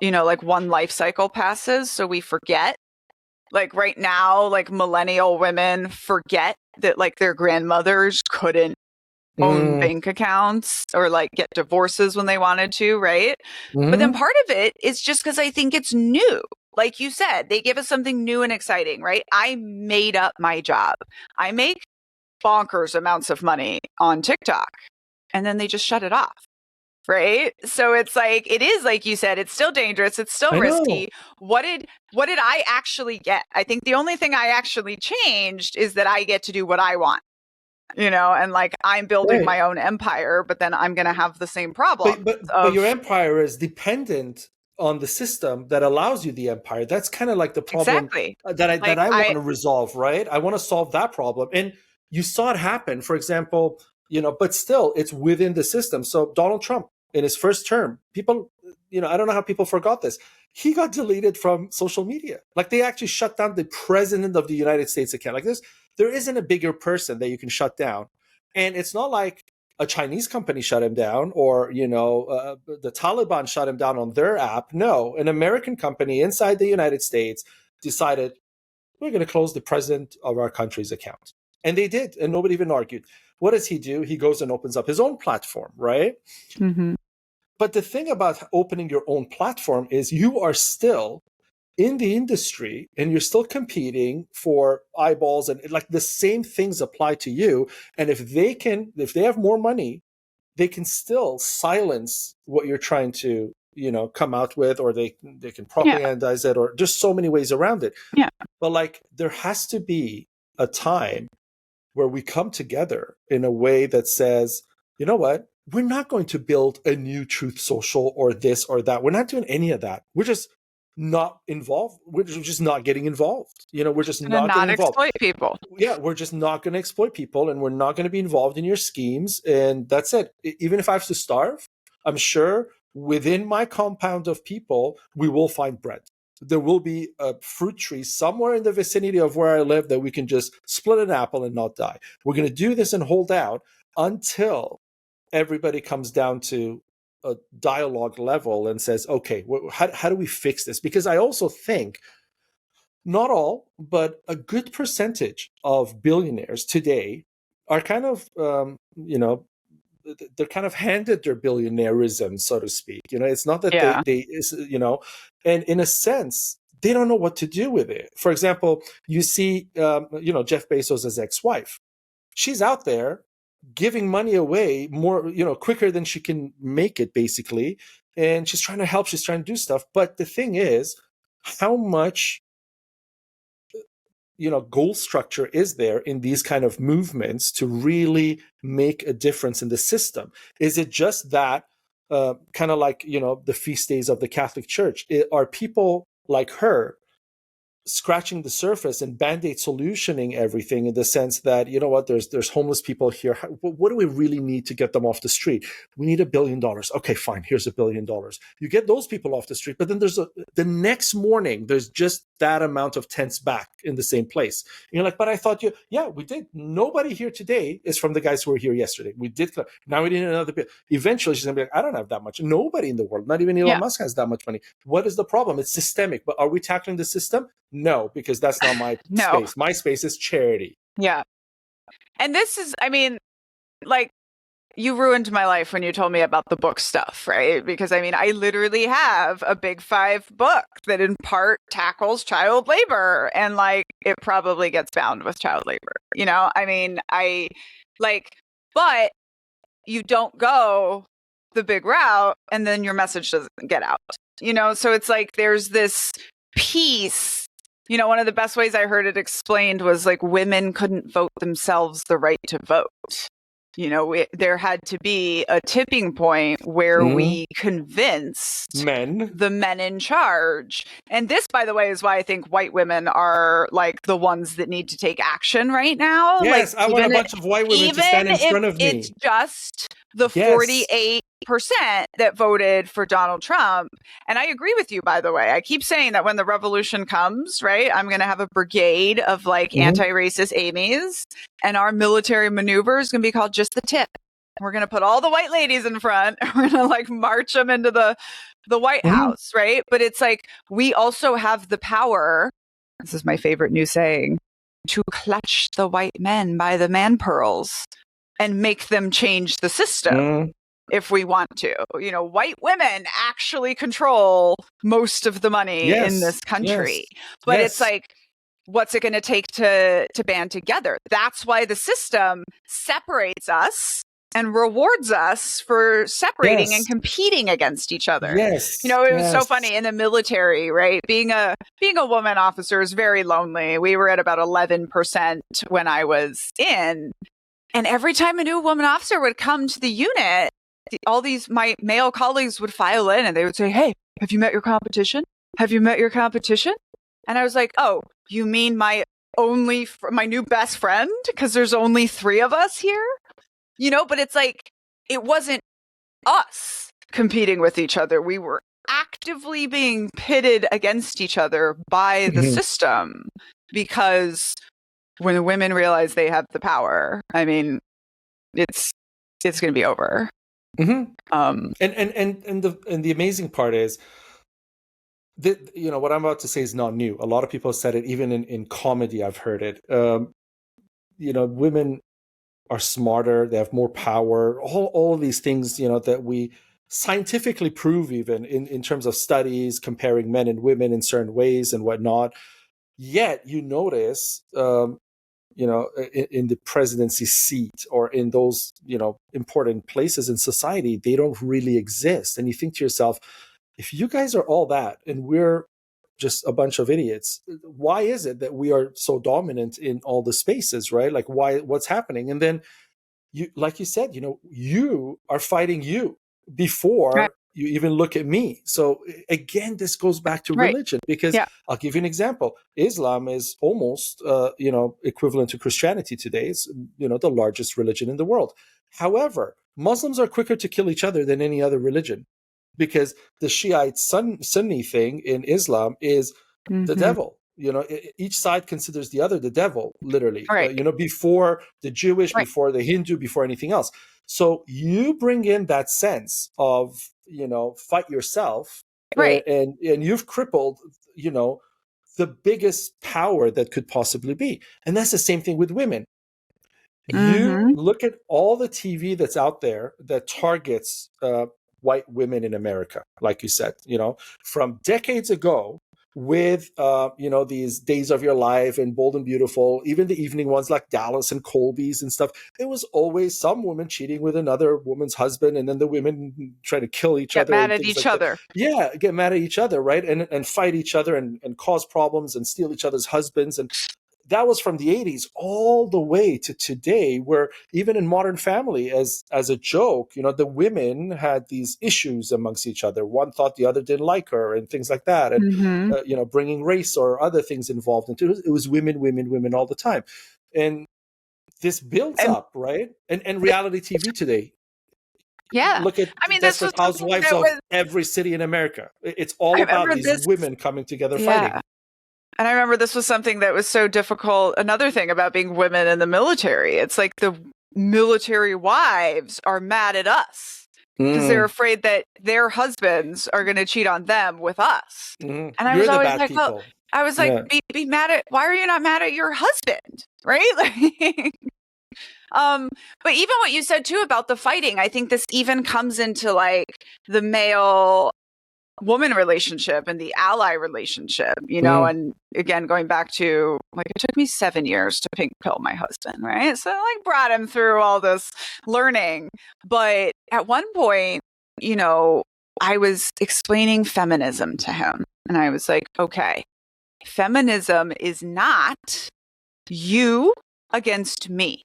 like one life cycle passes, so we forget. Like right now, like millennial women forget that like their grandmothers couldn't own bank accounts or like get divorces when they wanted to, right? But then part of it is just because I think it's new. Like you said, they give us something new and exciting, right? I made up my job. I make bonkers amounts of money on TikTok, and then they just shut it off. Right. So it's like, it is like you said, it's still dangerous. It's still risky. What did I actually get? I think the only thing I actually changed is that I get to do what I want, and like I'm building my own empire, but then I'm going to have the same problem. But your empire is dependent on the system that allows you the empire. That's kind of like the problem that I want to resolve, right? I want to solve that problem. And you saw it happen, for example, but still it's within the system. So Donald Trump, in his first term, people, I don't know how people forgot this. He got deleted from social media. Like they actually shut down the president of the United States account. Like there isn't a bigger person that you can shut down. And it's not like a Chinese company shut him down, or, the Taliban shut him down on their app. No, an American company inside the United States decided, we're going to close the president of our country's account. And they did, and nobody even argued. What does he do? He goes and opens up his own platform, right? Mm-hmm. But the thing about opening your own platform is you are still in the industry, and you're still competing for eyeballs, and like the same things apply to you. And if they have more money, they can still silence what you're trying to, come out with, or they can propagandize it, or just so many ways around it. Yeah. But like there has to be a time where we come together in a way that says, you know what, we're not going to build a new Truth Social or this or that. We're not doing any of that. We're just not involved. We're just not getting involved. We're just not getting involved. Exploit people. Yeah, we're just not going to exploit people, and we're not going to be involved in your schemes. And that's it. Even if I have to starve, I'm sure within my compound of people, we will find bread. There will be a fruit tree somewhere in the vicinity of where I live that we can just split an apple and not die. We're going to do this and hold out until everybody comes down to a dialogue level and says, okay, how do we fix this? Because I also think not all, but a good percentage of billionaires today are kind of, they're kind of handed their billionaireism, so to speak. It's not that they and in a sense, they don't know what to do with it. For example, you see, Jeff Bezos' ex-wife. She's out there giving money away more, quicker than she can make it, basically, and she's trying to help, she's trying to do stuff. But the thing is, how much goal structure is there in these kind of movements to really make a difference in the system? Is it just that kind of like the feast days of the Catholic Church? Are people like her scratching the surface and band-aid solutioning everything, in the sense that, there's homeless people here. What do we really need to get them off the street? We need $1 billion. Okay, fine, here's $1 billion. You get those people off the street, but then the next morning there's just that amount of tents back in the same place. And you're like, but I thought we did. Nobody here today is from the guys who were here yesterday. We did. Now we need another bit. Eventually she's gonna be like, I don't have that much. Nobody in the world, not even Elon Musk, has that much money. What is the problem? It's systemic. But are we tackling the system? No, because that's not my space. My space is charity. Yeah. And this is, you ruined my life when you told me about the book stuff, right? Because I literally have a Big Five book that in part tackles child labor, and it probably gets bound with child labor. But you don't go the big route and then your message doesn't get out, So it's there's this piece. One of the best ways I heard it explained was women couldn't vote themselves the right to vote. There had to be a tipping point where we convinced the men in charge. And this, by the way, is why I think white women are the ones that need to take action right now. Yes, I want a bunch of white women to stand in front of me. It's just the 48% that voted for Donald Trump. And I agree with you, by the way. I keep saying that when the revolution comes, right, I'm going to have a brigade of anti-racist Amy's, and our military maneuver is going to be called Just the Tip. We're going to put all the white ladies in front. We're going to march them into the White House, right? But it's we also have the power. This is my favorite new saying, to clutch the white men by the man pearls and make them change the system if we want to. White women actually control most of the money in this country. But it's what's it going to take to band together? That's why the system separates us and rewards us for separating and competing against each other. It was so funny in the military, right? Being a woman officer is very lonely. We were at about 11% when I was in. And every time a new woman officer would come to the unit, my male colleagues would file in and they would say, "Hey, have you met your competition? Have you met your competition?" And I was like, "Oh, you mean my new best friend? Because there's only 3 of us here?" But it's it wasn't us competing with each other. We were actively being pitted against each other by the system, because when the women realize they have the power, it's going to be over. And the amazing part is that, what I'm about to say is not new. A lot of people said it, even in comedy. I've heard it. Women are smarter. They have more power. All of these things, that we scientifically prove, even in terms of studies comparing men and women in certain ways and whatnot. Yet you notice, in the presidency seat or in those, important places in society, they don't really exist. And you think to yourself, if you guys are all that and we're just a bunch of idiots, why is it that we are so dominant in all the spaces, right? What's happening? And then you, like you said, you are fighting you before you even look at me. So again, this goes back to religion, because I'll give you an example. Islam is almost, equivalent to Christianity today. It's, the largest religion in the world. However, Muslims are quicker to kill each other than any other religion, because the Shiite Sunni thing in Islam is the devil. Each side considers the other the devil, literally. Before the Jewish, before the Hindu, before anything else. So you bring in that sense of, fight yourself, and you've crippled, the biggest power that could possibly be. And that's the same thing with women. You look at all the TV that's out there that targets white women in America, like you said, from decades ago. with these Days of Your Life and Bold and Beautiful, even the evening ones like Dallas and Colby's and stuff, it was always some woman cheating with another woman's husband, and then the women trying to kill each other. Get mad and at things each like other. that. Yeah, get mad at each other, right? And fight each other and cause problems and steal each other's husbands. And that was from the 80s all the way to today, where even in Modern Family, as a joke, the women had these issues amongst each other. One thought the other didn't like her and things like that. And, Mm-hmm. Bringing race or other things involved into it. It was women, women, women all the time. And this builds up, right? And reality TV today. Yeah. Look at I mean, this was Desperate Housewives of every city in America. It's all about these women coming together fighting. And I remember this was something that was so difficult. Another thing about being women in the military, it's like the military wives are mad at us because they're afraid that their husbands are going to cheat on them with us. And I was always like, well, I was like, be mad at, why are you not mad at your husband? Right? Like, but even what you said too about the fighting, I think this even comes into like the male woman relationship and the ally relationship, and again, going back to like, it took me 7 years to pink pill my husband, right? So I like brought him through all this learning. But at one point, I was explaining feminism to him, and I was like, okay, feminism is not you against me.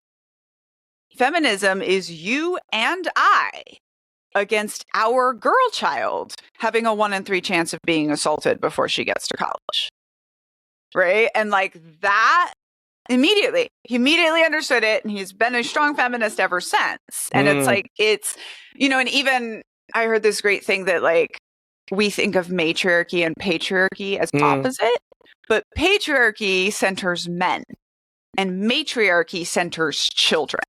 Feminism is you and I against our girl child having a 1 in 3 chance of being assaulted before she gets to college. Right? And like that, he immediately understood it. And he's been a strong feminist ever since. And it's like, and even I heard this great thing that like, we think of matriarchy and patriarchy as opposite, but patriarchy centers men and matriarchy centers children.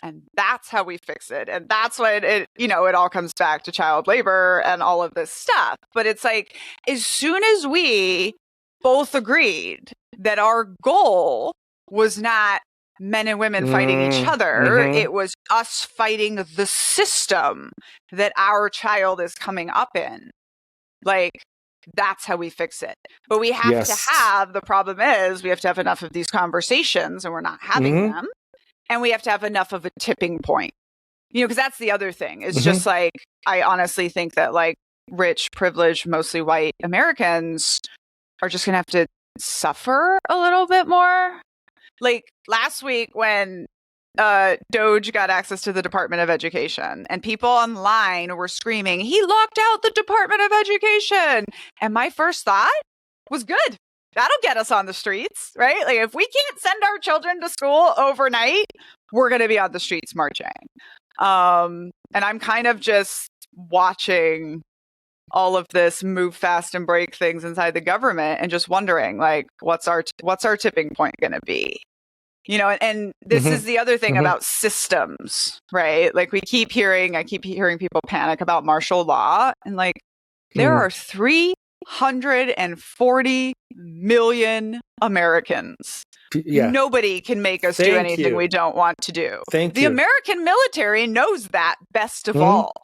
And that's how we fix it. And that's what it all comes back to child labor and all of this stuff. But it's like, as soon as we both agreed that our goal was not men and women fighting each other, it was us fighting the system that our child is coming up in. Like, that's how we fix it. But we have to have, the problem is we have to have enough of these conversations, and we're not having them. And we have to have enough of a tipping point, because that's the other thing. It's just like, I honestly think that like rich, privileged, mostly white Americans are just going to have to suffer a little bit more. Like last week when Doge got access to the Department of Education and people online were screaming, he locked out the Department of Education. And my first thought was good. That'll get us on the streets, right? Like if we can't send our children to school overnight, we're going to be on the streets marching. And I'm kind of just watching all of this move fast and break things inside the government and just wondering like, what's our tipping point going to be? And this is the other thing about systems, right? Like I keep hearing people panic about martial law, and like there are 340 million Americans. Nobody can make us do anything we don't want to do. The American military knows that best of all,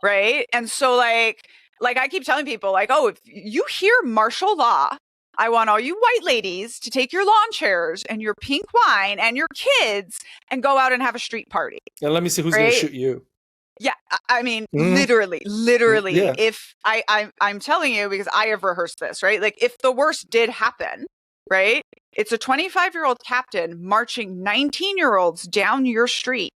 right? And so like I keep telling people like, oh, if you hear martial law, I want all you white ladies to take your lawn chairs and your pink wine and your kids and go out and have a street party. And let me see who's going to shoot you. Yeah, I mean, literally, Yeah. if I'm telling you, because I have rehearsed this, right? Like if the worst did happen, right? It's a 25-year-old captain marching 19-year-olds down your street.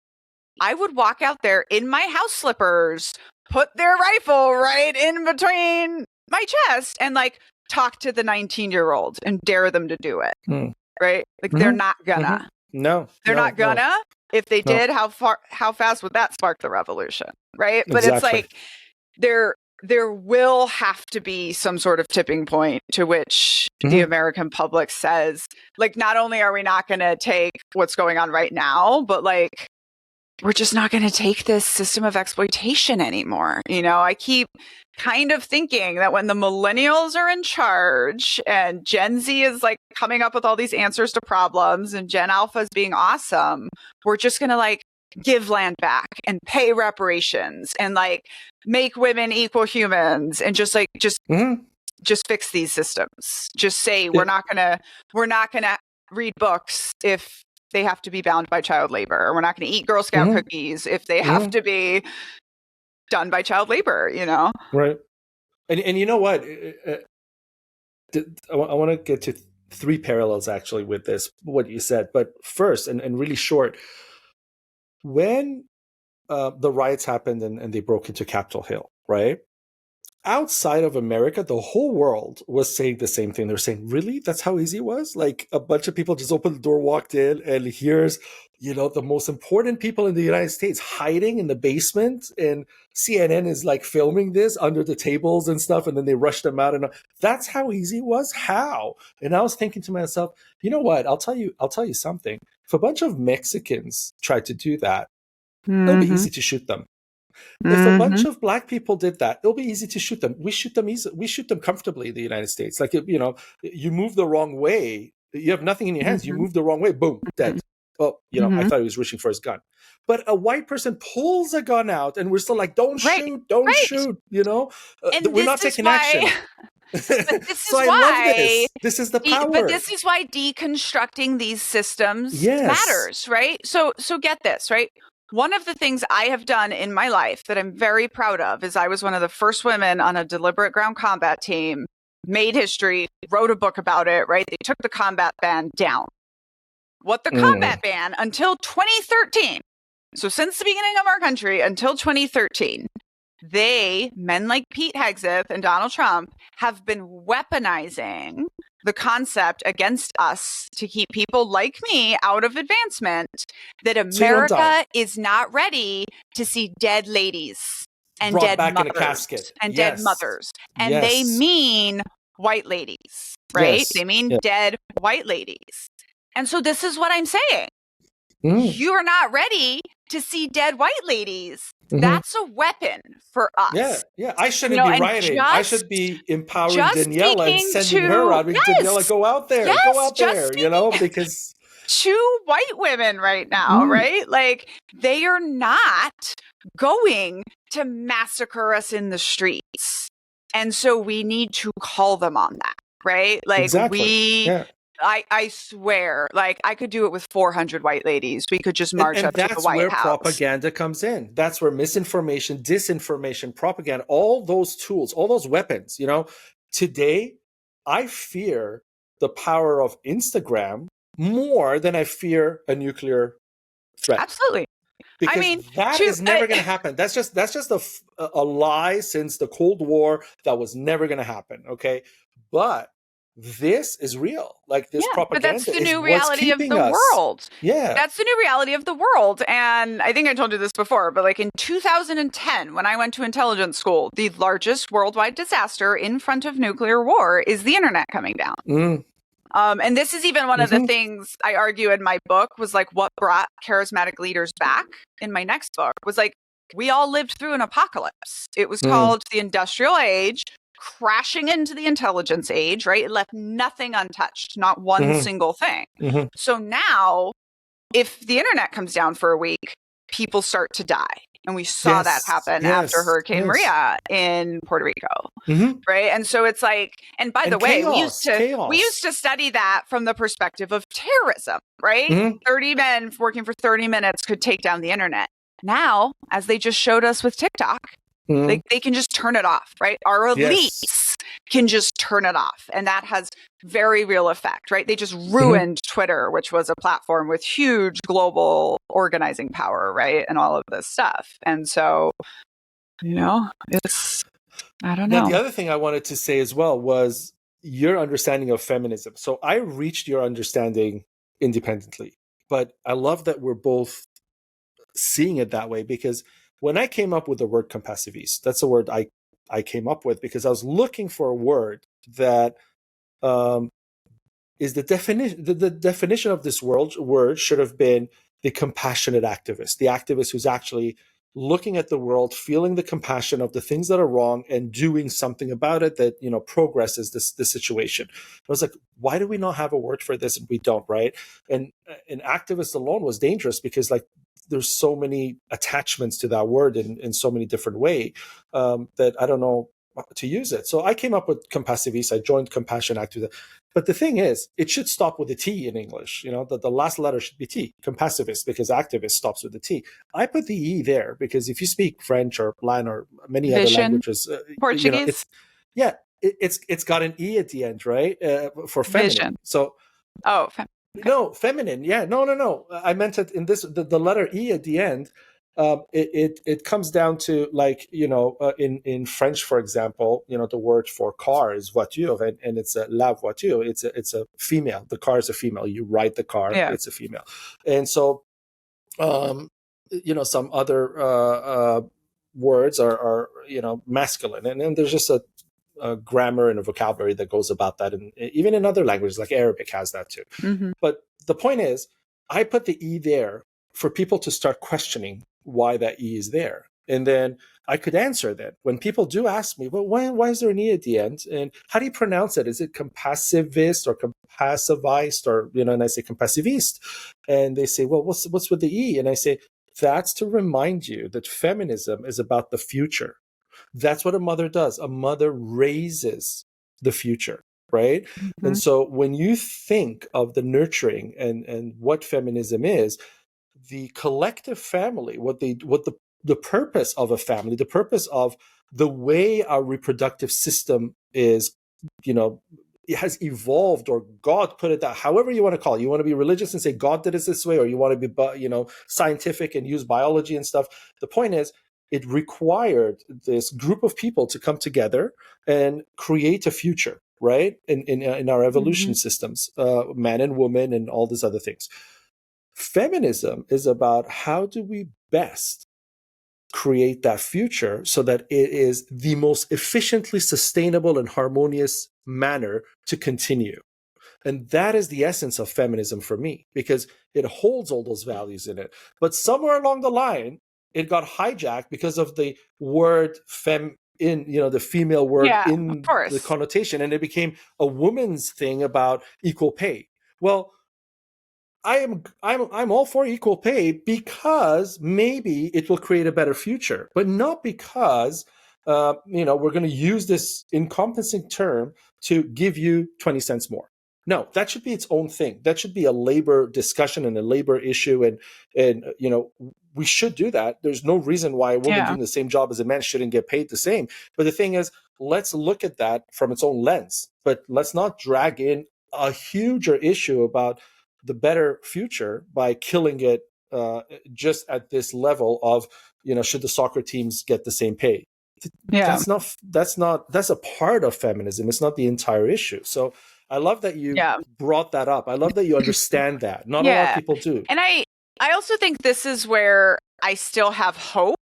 I would walk out there in my house slippers, put their rifle right in between my chest and like talk to the 19-year-old and dare them to do it. Right? Like they're not gonna. No. They're not gonna. No. If they did, how fast would that spark the revolution? Right? But it's like there will have to be some sort of tipping point to which the American public says, like, not only are we not going to take what's going on right now, but like, we're just not going to take this system of exploitation anymore. I keep kind of thinking that when the millennials are in charge and Gen Z is like coming up with all these answers to problems and Gen Alpha is being awesome, we're just going to like give land back and pay reparations and like make women equal humans and just just fix these systems. Just say we're not gonna read books if they have to be bound by child labor, or we're not going to eat Girl Scout cookies if they have to be done by child labor, Right. And you know what? I want to get to three parallels actually with this, what you said. But first, and really short, when the riots happened and they broke into Capitol Hill, right? Outside of America, the whole world was saying the same thing. They're saying, really? That's how easy it was? Like a bunch of people just opened the door, walked in, and here's, the most important people in the United States hiding in the basement, and CNN is like filming this under the tables and stuff, and then they rushed them out. And that's how easy it was? How? And I was thinking to myself, you know what? I'll tell you something. If a bunch of Mexicans tried to do that, it'll be easy to shoot them. If a bunch of Black people did that, it'll be easy to shoot them. We shoot them easy. We shoot them comfortably in the United States. Like, you move the wrong way. You have nothing in your hands. You move the wrong way. Boom, dead. Oh, I thought he was reaching for his gun. But a white person pulls a gun out and we're still like, don't shoot, don't shoot, And we're not taking action. But this so is I love this. This is the power. But this is why deconstructing these systems matters, right? So get this, right? One of the things I have done in my life that I'm very proud of is I was one of the first women on a deliberate ground combat team, made history, wrote a book about it, right? They took the combat ban down. What the combat ban until 2013. So since the beginning of our country until 2013, men like Pete Hegseth and Donald Trump have been weaponizing the concept against us to keep people like me out of advancement, that America is not ready to see dead ladies and brought dead back mothers in a casket. and dead mothers. And they mean white ladies, right? They mean dead white ladies. And so this is what I'm saying. You're not ready to see dead white ladies. That's a weapon for us. Yeah. I shouldn't be rioting. I should be empowering Daniella and sending her out. Daniella, go out there. Go out there, because to white women right now, right? Like, they are not going to massacre us in the streets. And so we need to call them on that, right? Like, I swear, like, I could do it with 400 white ladies. We could just march up to the White House. And that's where propaganda comes in. That's where misinformation, disinformation, propaganda, all those tools, all those weapons, Today, I fear the power of Instagram more than I fear a nuclear threat. Absolutely. Because that is never going to happen. That's just a lie since the Cold War that was never going to happen, okay? But this is real. Like, this propaganda but that's the new reality of the world. Yeah. That's the new reality of the world. And I think I told you this before, but like in 2010, when I went to intelligence school, the largest worldwide disaster in front of nuclear war is the internet coming down. And this is even one of the things I argue in my book was like what brought charismatic leaders back in my next book was like, we all lived through an apocalypse. It was called the Industrial Age, crashing into the intelligence age, right? It left nothing untouched, not one single thing. So now, if the internet comes down for a week, people start to die. And we saw that happen after Hurricane Maria in Puerto Rico, right? And so it's like, and by the way, we used to study that from the perspective of terrorism, right? 30 men working for 30 minutes could take down the internet. Now, as they just showed us with TikTok, they can just turn it off, right? Our elites can just turn it off. And that has very real effect, right? They just ruined Twitter, which was a platform with huge global organizing power, right? And all of this stuff. And so, it's, I don't know. Now, the other thing I wanted to say as well was your understanding of feminism. So I reached your understanding independently, but I love that we're both seeing it that way, because when I came up with the word compassiviste, that's a word I came up with because I was looking for a word that is the definition. The definition of this word should have been the compassionate activist, the activist who's actually looking at the world, feeling the compassion of the things that are wrong and doing something about it that, progresses the situation. I was like, why do we not have a word for this? And we don't, right? And an activist alone was dangerous because, like, there's so many attachments to that word in so many different ways that I don't know to use it. So I came up with Compassiviste. I joined Compassion Activism. But the thing is, it should stop with a T in English. You know, the last letter should be T, Compassivist, because activist stops with the T. I put the E there because if you speak French or Latin or many other Vision, languages, Portuguese, you know, it's got an E at the end, right? For feminine. vision. So Oh, okay. no, feminine. Yeah, no. I meant it in this the letter E at the end. It comes down to, like, you know, in French, for example, you know, the word for car is voiture, and it's a la voiture. It's a female. The car is a female. You ride the car. Yeah. It's a female, and so you know, some other words are you know, masculine, and then there's just a grammar and a vocabulary that goes about that, and even in other languages like Arabic has that too. Mm-hmm. But the point is, I put the E there for people to start questioning why that E is there. And then I could answer that. When people do ask me, well, why is there an E at the end? And how do you pronounce it? Is it compassivist or compassivist, or, you know, and I say compassivist. And they say, well, what's with the E? And I say, that's to remind you that feminism is about the future. That's what a mother does. A mother raises the future, right? Mm-hmm. And so when you think of the nurturing and what feminism is, the collective family, what the purpose of a family, the purpose of the way our reproductive system is, you know, it has evolved, or God put it that, however you want to call it. You want to be religious and say God did it this way, or you want to be, you know, scientific and use biology and stuff. The point is, it required this group of people to come together and create a future, right? In our evolution Mm-hmm. systems, man and woman and all these other things. Feminism is about how do we best create that future so that it is the most efficiently sustainable and harmonious manner to continue. And that is the essence of feminism for me, because it holds all those values in it. But somewhere along the line, it got hijacked because of the word fem in, you know, the female word in the connotation, and it became a woman's thing about equal pay. Well, I'm all for equal pay because maybe it will create a better future, but not because you know, we're going to use this encompassing term to give you 20 cents more. No, that should be its own thing. That should be a labor discussion and a labor issue, and you know, we should do that. There's no reason why a woman doing the same job as a man shouldn't get paid the same. But the thing is, let's look at that from its own lens. But let's not drag in a huger issue about the better future by killing it just at this level of, you know, should the soccer teams get the same pay? Yeah. That's a part of feminism. It's not the entire issue. So I love that you brought that up. I love that you understand that. Not a lot of people do. And I also think this is where I still have hope,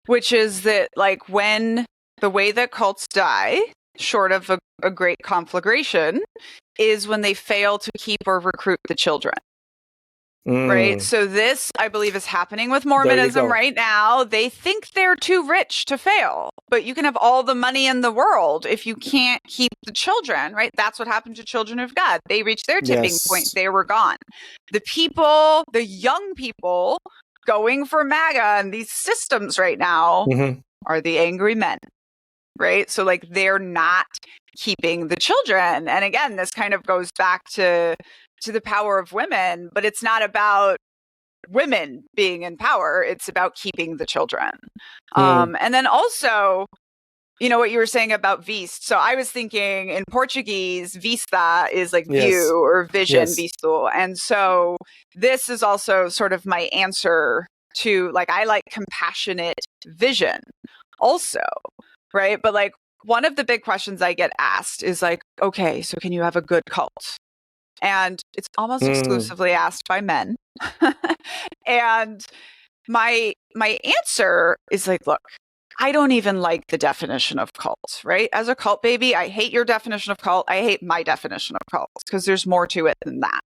which is that, like, when the way that cults die, short of a great conflagration, is when they fail to keep or recruit the children. Right? So this, I believe, is happening with Mormonism right now. They think they're too rich to fail, but you can have all the money in the world if you can't keep the children, right? That's what happened to Children of God. They reached their tipping point. They were gone. The people, the young people going for MAGA and these systems right now are the angry men, right? So, like, they're not keeping the children. And again, this kind of goes back to the power of women, but it's not about women being in power. It's about keeping the children. And then also, you know, what you were saying about viste. So I was thinking in Portuguese, vista is like view or vision, visto. And so this is also sort of my answer to, like, I like compassionate vision also, right? But, like, one of the big questions I get asked is, like, okay, so can you have a good cult? And it's almost exclusively asked by men. And my answer is, like, look, I don't even like the definition of cult, right? As a cult baby, I hate your definition of cult. I hate my definition of cult because there's more to it than that.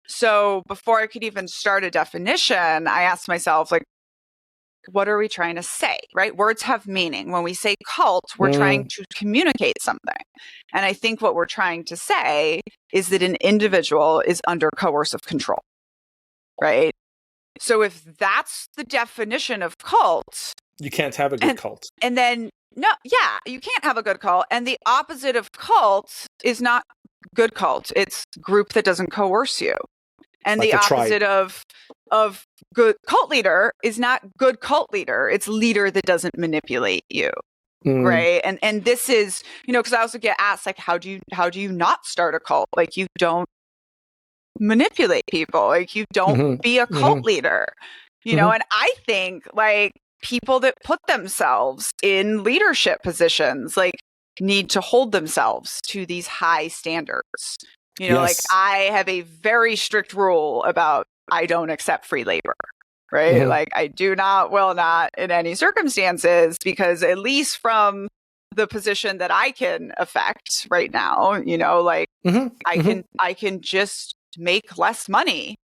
So before I could even start a definition, I asked myself, like, what are we trying to say, right? Words have meaning. When we say cult, we're trying to communicate something. And I think what we're trying to say is that an individual is under coercive control, right? So if that's the definition of cult, you can't have a good cult. And then No, yeah, you can't have a good cult. And the opposite of cult is not good cult. It's group that doesn't coerce you. And Like the a tribe. opposite of good cult leader is not good cult leader. It's leader that doesn't manipulate you. Right. And this is, because I also get asked, like, how do you not start a cult? Like, you don't manipulate people. Like, you don't be a cult leader, and I think, like, people that put themselves in leadership positions, like, need to hold themselves to these high standards. Like, Yes. I have a very strict rule about I don't accept free labor. Right. Like, I will not in any circumstances, because at least from the position that I can affect right now, like, I can just make less money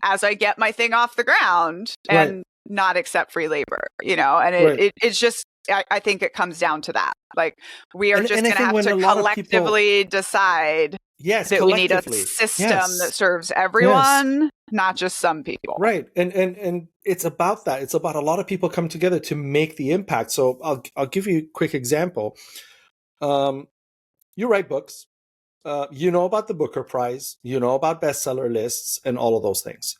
as I get my thing off the ground and not accept free labor, and it's just, I think it comes down to that. Like, we are just going to have to collectively decide that we need a system that serves everyone, not just some people. Right. And it's about that. It's about a lot of people come together to make the impact. So I'll give you a quick example. You write books. You know about the Booker Prize. You know about bestseller lists and all of those things.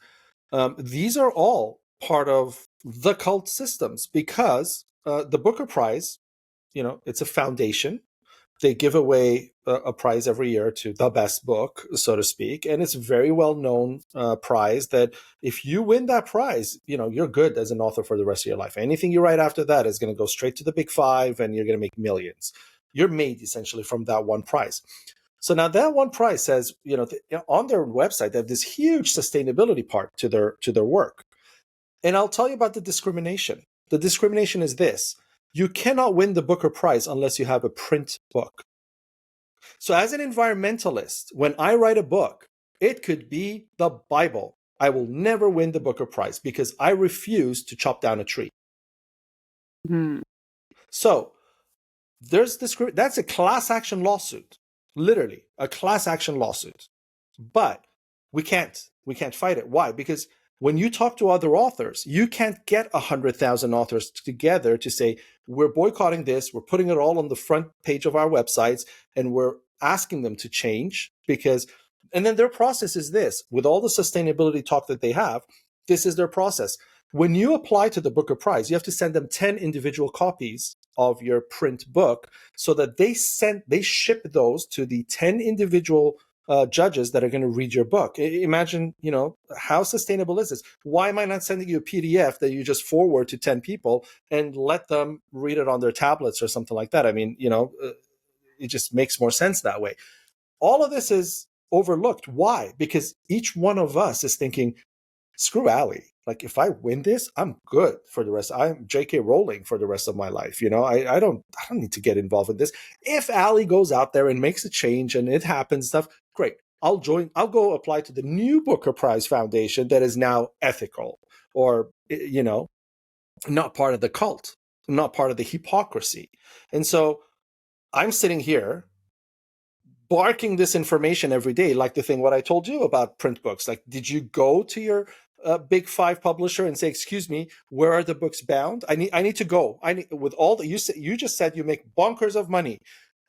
These are all part of the cult systems, because the Booker Prize, it's a foundation. They give away a prize every year to the best book, so to speak. And it's a very well-known prize that if you win that prize, you're good as an author for the rest of your life. Anything you write after that is going to go straight to the big five, and you're going to make millions. You're made essentially from that one prize. So now that one prize says, on their website, they have this huge sustainability part to their work. And I'll tell you about the discrimination. The discrimination is this. You cannot win the Booker Prize unless you have a print book. So as an environmentalist, when I write a book, it could be the Bible. I will never win the Booker Prize because I refuse to chop down a tree. So that's a class action lawsuit, literally a class action lawsuit. But we can't fight it. Why? Because when you talk to other authors, you can't get 100,000 authors together to say, we're boycotting this, we're putting it all on the front page of our websites, and we're asking them to change. And then their process is this, with all the sustainability talk that they have, this is their process. When you apply to the Booker Prize, you have to send them 10 individual copies of your print book so that they ship those to the 10 individual judges that are going to read your book. Imagine, how sustainable is this? Why am I not sending you a PDF that you just forward to 10 people and let them read it on their tablets or something like that? I mean, it just makes more sense that way. All of this is overlooked. Why? Because each one of us is thinking, screw Allie. Like, if I win this, I'm good for the rest. I'm J.K. Rowling for the rest of my life. I don't need to get involved in this. If Allie goes out there and makes a change and it happens, stuff, great. I'll go apply to the new Booker Prize Foundation that is now ethical, or, not part of the cult, not part of the hypocrisy. And so I'm sitting here barking this information every day, like the thing what I told you about print books. Like, did you go to your big five publisher and say, excuse me, where are the books bound? I need to go. With all that you just said, you make bonkers of money.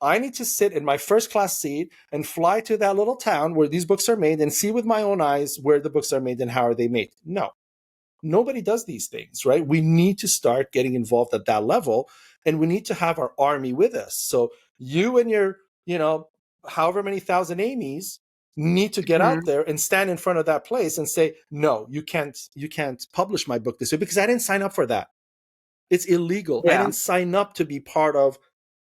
I need to sit in my first class seat and fly to that little town where these books are made and see with my own eyes where the books are made and how are they made. No, nobody does these things, right? We need to start getting involved at that level, and we need to have our army with us. So you and your, however many thousand Amy's need to get out there and stand in front of that place and say, no, you can't publish my book this way because I didn't sign up for that. It's illegal. I didn't sign up to be part of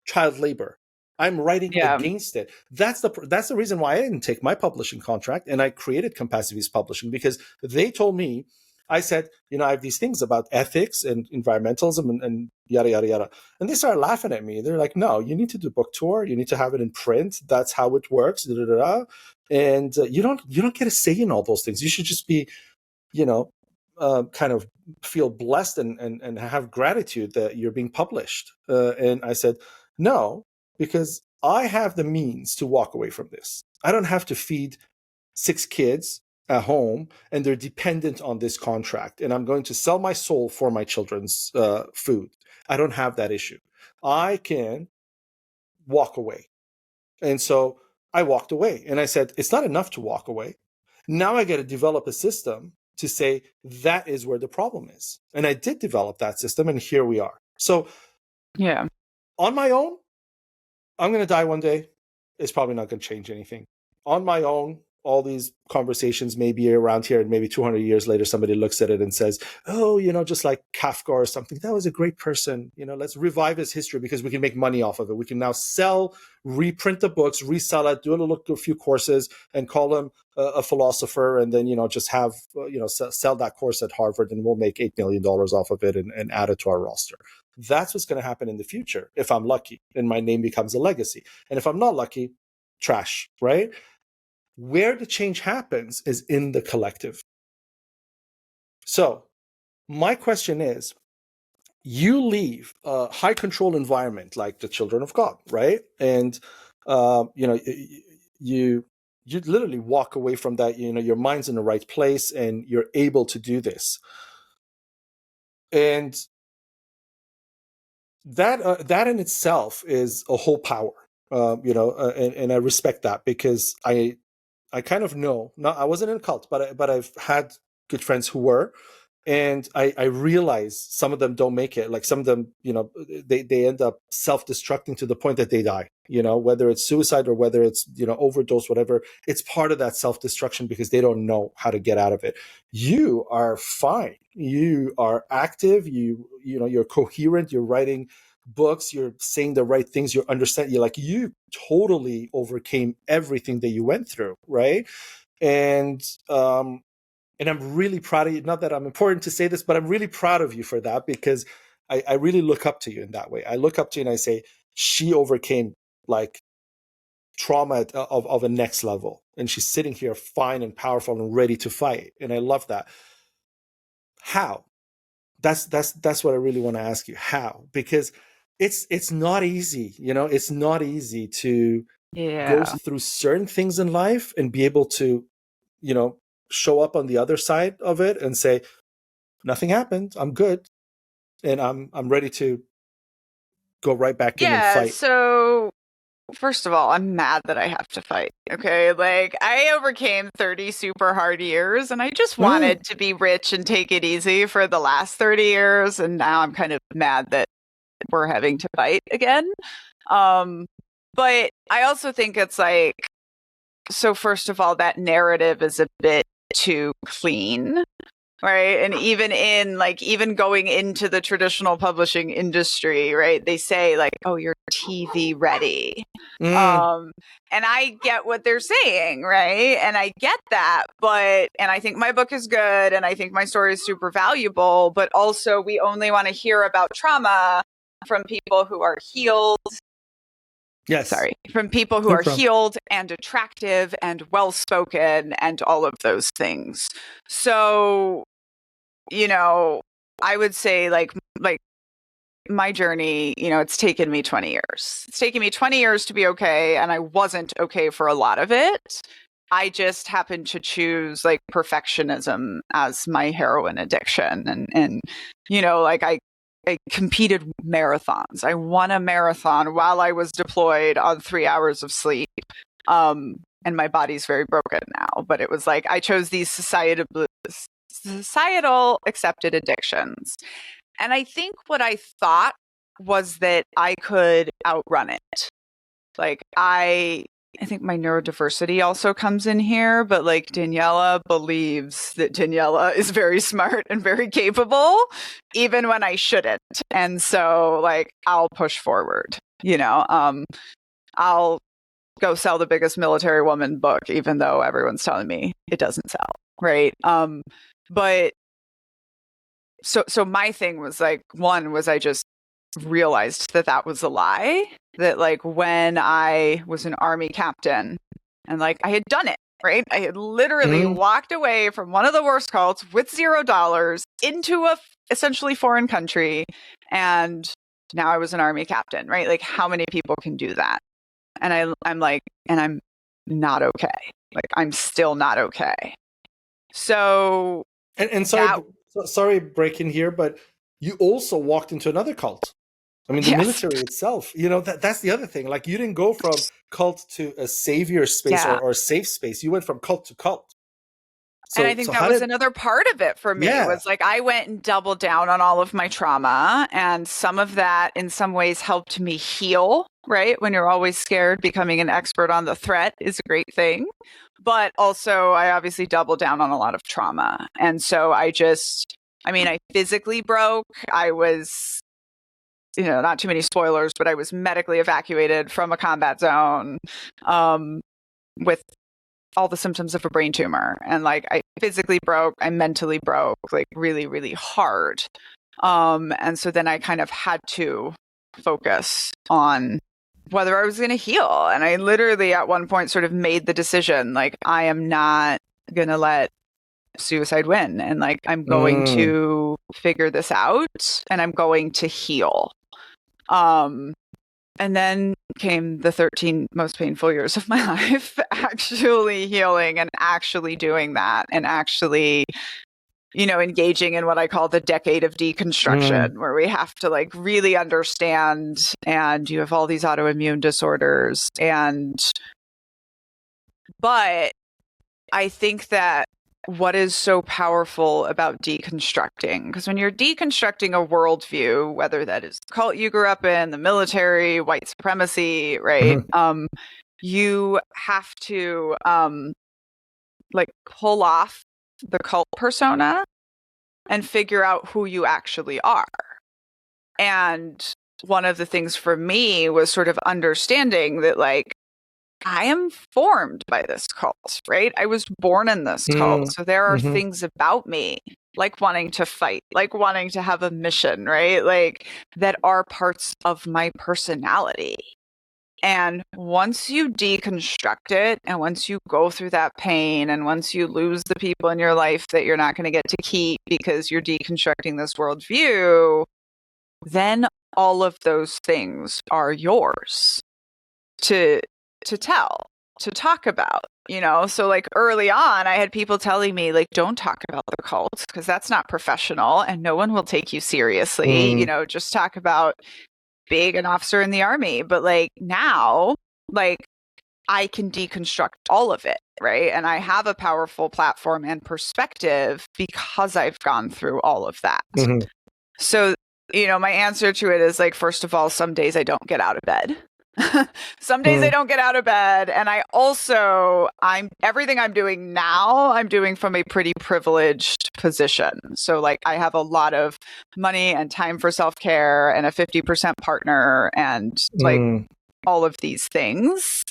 child labor. I'm writing against it. That's the reason why I didn't take my publishing contract and I created Compassiviste Publishing, because they told me, I said, I have these things about ethics and environmentalism and yada, yada, yada. And they started laughing at me. They're like, no, you need to do a book tour. You need to have it in print. That's how it works. Da, da, da, da. And you don't get a say in all those things. You should just be, kind of feel blessed and have gratitude that you're being published. And I said, no, because I have the means to walk away from this. I don't have to feed 6 kids at home, and they're dependent on this contract. And I'm going to sell my soul for my children's food. I don't have that issue. I can walk away. And so I walked away and I said, it's not enough to walk away. Now I got to develop a system to say that is where the problem is. And I did develop that system, and here we are. So Yeah. on my own, I'm going to die one day. It's probably not going to change anything. On my own, all these conversations may be around here, and maybe 200 years later, somebody looks at it and says, oh, just like Kafka or something, that was a great person. Let's revive his history because we can make money off of it. We can now reprint the books, resell it, do a few courses and call him a philosopher. And then, just have, sell that course at Harvard, and we'll make $8 million off of it and add it to our roster. That's what's going to happen in the future if I'm lucky and my name becomes a legacy. And if I'm not lucky, trash, right? Where the change happens is in the collective. So my question is, you leave a high control environment like the children of God, right? And, you literally walk away from that, your mind's in the right place and you're able to do this. And that in itself is a whole power, and I respect that because I kind of know. I wasn't in a cult, but I've had good friends who were, and I realize some of them don't make it. Like some of them, they end up self-destructing to the point that they die. Whether it's suicide or whether it's overdose, whatever. It's part of that self-destruction because they don't know how to get out of it. You are fine. You are active. You're coherent. You're writing books. You're saying the right things. You understand. You totally overcame everything that you went through, right? And I'm really proud of you. Not that I'm important to say this, but I'm really proud of you for that because I really look up to you in that way. I look up to you and I say, she overcame like trauma of a next level. And she's sitting here fine and powerful and ready to fight. And I love that. How? That's what I really want to ask you. How? Because it's not easy, it's not easy to go through certain things in life and be able to, show up on the other side of it and say, nothing happened. I'm good. And I'm ready to go right back in and fight. So first of all, I'm mad that I have to fight. Okay. Like I overcame 30 super hard years and I just wanted to be rich and take it easy for the last 30 years. And now I'm kind of mad that we're having to fight again. But I also think it's like, so first of all, that narrative is a bit too clean, right? And even going into the traditional publishing industry, right? They say like, oh, you're TV ready. And I get what they're saying, right? And I get that, and I think my book is good and I think my story is super valuable, but also we only want to hear about trauma from people who are healed. Yes. Sorry. From people who are healed and attractive and well-spoken and all of those things. So, I would say like my journey, it's taken me 20 years. It's taken me 20 years to be okay. And I wasn't okay for a lot of it. I just happened to choose like perfectionism as my heroin addiction. And I competed marathons. I won a marathon while I was deployed on 3 hours of sleep. And my body's very broken now. But it was like I chose these societal accepted addictions. And I think what I thought was that I could outrun it. Like I think my neurodiversity also comes in here, but like Daniella believes that Daniella is very smart and very capable, even when I shouldn't. And so like, I'll push forward, I'll go sell the biggest military woman book, even though everyone's telling me it doesn't sell. Right. But so my thing was like, one was I just realized that was a lie, that like when I was an army captain and like I had done it, right? I had literally walked away from one of the worst cults with $0 into a essentially foreign country. And now I was an army captain, right? Like how many people can do that? And I'm like, and I'm not okay. Like I'm still not okay. So, and sorry break in here, but you also walked into another cult. I mean, the Yes. military itself, that's the other thing. Like, you didn't go from cult to a savior space Yeah. or a safe space. You went from cult to cult. And I So, think so that how was did, another part of it for me, yeah. was like I went and doubled down on all of my trauma. And some of that in some ways helped me heal, right? When you're always scared, becoming an expert on the threat is a great thing. But also, I obviously doubled down on a lot of trauma. And so I physically broke. I was, not too many spoilers, but I was medically evacuated from a combat zone with all the symptoms of a brain tumor. And like, I physically broke, I mentally broke, like really, really hard. And so then I kind of had to focus on whether I was going to heal. And I literally at one point sort of made the decision, like, I am not going to let suicide win. And like, I'm going to figure this out and I'm going to heal. And then came the 13 most painful years of my life, actually healing and actually doing that and actually, engaging in what I call the decade of deconstruction, where we have to like really understand, and you have all these autoimmune disorders. But I think that what is so powerful about deconstructing, because when you're deconstructing a worldview, whether that is the cult you grew up in, the military, white supremacy, right? You have to like pull off the cult persona and figure out who you actually are. And one of the things for me was sort of understanding that like, I am formed by this cult, right? I was born in this cult. So there are things about me, like wanting to fight, like wanting to have a mission, right? Like, that are parts of my personality. And once you deconstruct it, and once you go through that pain, and once you lose the people in your life that you're not going to get to keep because you're deconstructing this worldview, then all of those things are yours to tell, to talk about, So like early on, I had people telling me like, don't talk about the cult because that's not professional and no one will take you seriously. Just talk about being an officer in the army. But like now, like, I can deconstruct all of it, right? And I have a powerful platform and perspective because I've gone through all of that. So, my answer to it is like, first of all, some days I don't get out of bed. Some days I don't get out of bed. And everything I'm doing now, I'm doing from a pretty privileged position. So like, I have a lot of money and time for self-care and a 50% partner and like all of these things.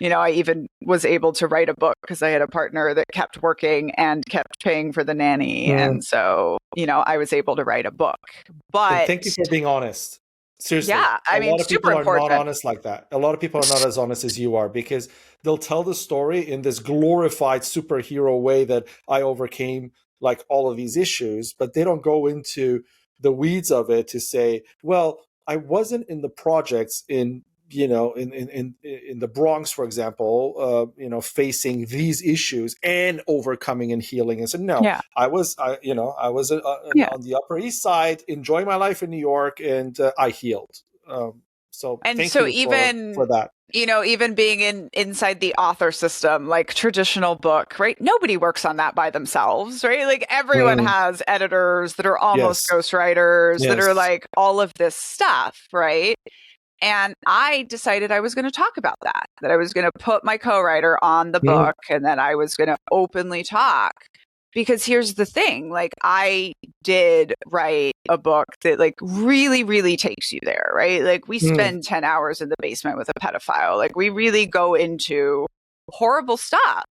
I even was able to write a book because I had a partner that kept working and kept paying for the nanny. And so, I was able to write a book. But and thank you for being honest. Seriously. Yeah, a lot of people are important. not honest like that. A lot of people are not as honest as you are, because they'll tell the story in this glorified superhero way that I overcame like all of these issues, but they don't go into the weeds of it to say, well, I wasn't in the projects in the Bronx, for example, facing these issues and overcoming and healing. And said, no, I was on the Upper East Side, enjoying my life in New York, and I healed. Thank you for that. Even being inside the author system, like traditional book, right? Nobody works on that by themselves, right? Like everyone has editors that are almost ghostwriters that are like all of this stuff, right? And I decided I was going to talk about that I was going to put my co-writer on the book and that I was going to openly talk. Because here's the thing, like I did write a book that like really, really takes you there, right? Like we spend 10 hours in the basement with a pedophile. Like we really go into horrible stuff.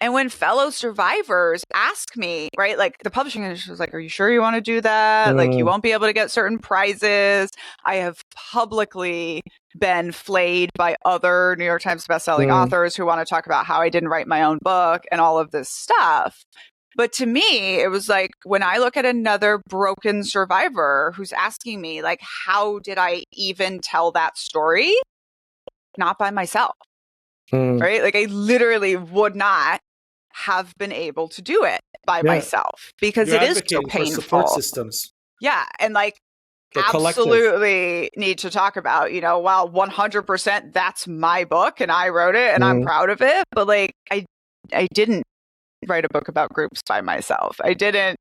And when fellow survivors ask me, right, like the publishing industry was like, are you sure you want to do that? Like you won't be able to get certain prizes. I have publicly been flayed by other New York Times bestselling authors who want to talk about how I didn't write my own book and all of this stuff. But to me, it was like when I look at another broken survivor who's asking me, like, how did I even tell that story? Not by myself, right? Like I literally would not have been able to do it by myself because it is so painful. For support systems. Yeah. And like, The collective. absolutely need to talk about, while 100% that's my book and I wrote it and I'm proud of it, but like I didn't write a book about groups by myself. I didn't,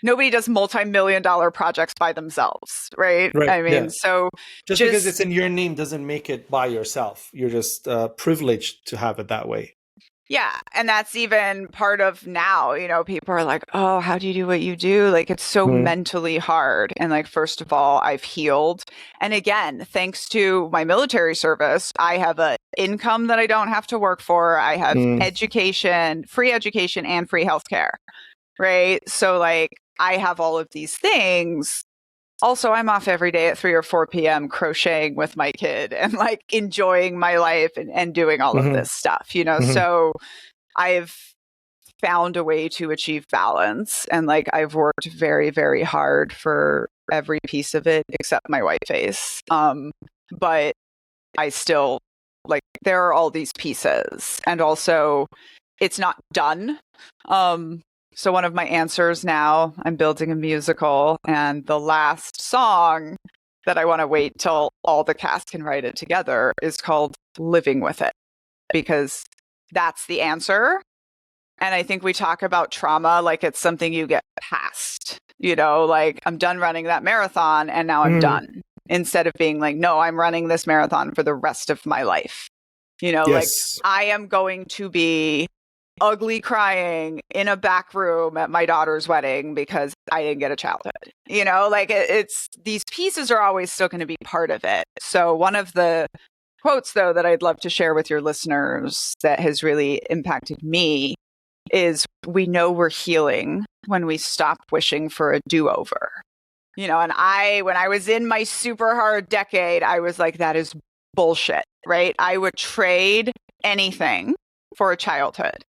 nobody does multi-million-dollar projects by themselves, right? Right. I mean, Yeah. so Just because it's in your name doesn't make it by yourself. You're just privileged to have it that way. Yeah. And that's even part of now, people are like, oh, how do you do what you do? Like, it's so mentally hard. And like, first of all, I've healed. And again, thanks to my military service, I have an income that I don't have to work for. I have education, free education and free healthcare. Right. So like, I have all of these things. Also, I'm off every day at 3 or 4 p.m. crocheting with my kid and like enjoying my life and doing all of this stuff, So I've found a way to achieve balance. And like I've worked very, very hard for every piece of it except my white face. But I still like there are all these pieces. And also it's not done. So one of my answers now, I'm building a musical, and the last song that I want to wait till all the cast can write it together is called Living With It, because that's the answer. And I think we talk about trauma like it's something you get past, like I'm done running that marathon and now I'm done. Instead of being like, no, I'm running this marathon for the rest of my life. Like I am going to be ugly crying in a back room at my daughter's wedding because I didn't get a childhood. Like it's these pieces are always still going to be part of it. So one of the quotes, though, that I'd love to share with your listeners that has really impacted me is we know we're healing when we stop wishing for a do-over. And when I was in my super hard decade, I was like, that is bullshit, right? I would trade anything for a childhood.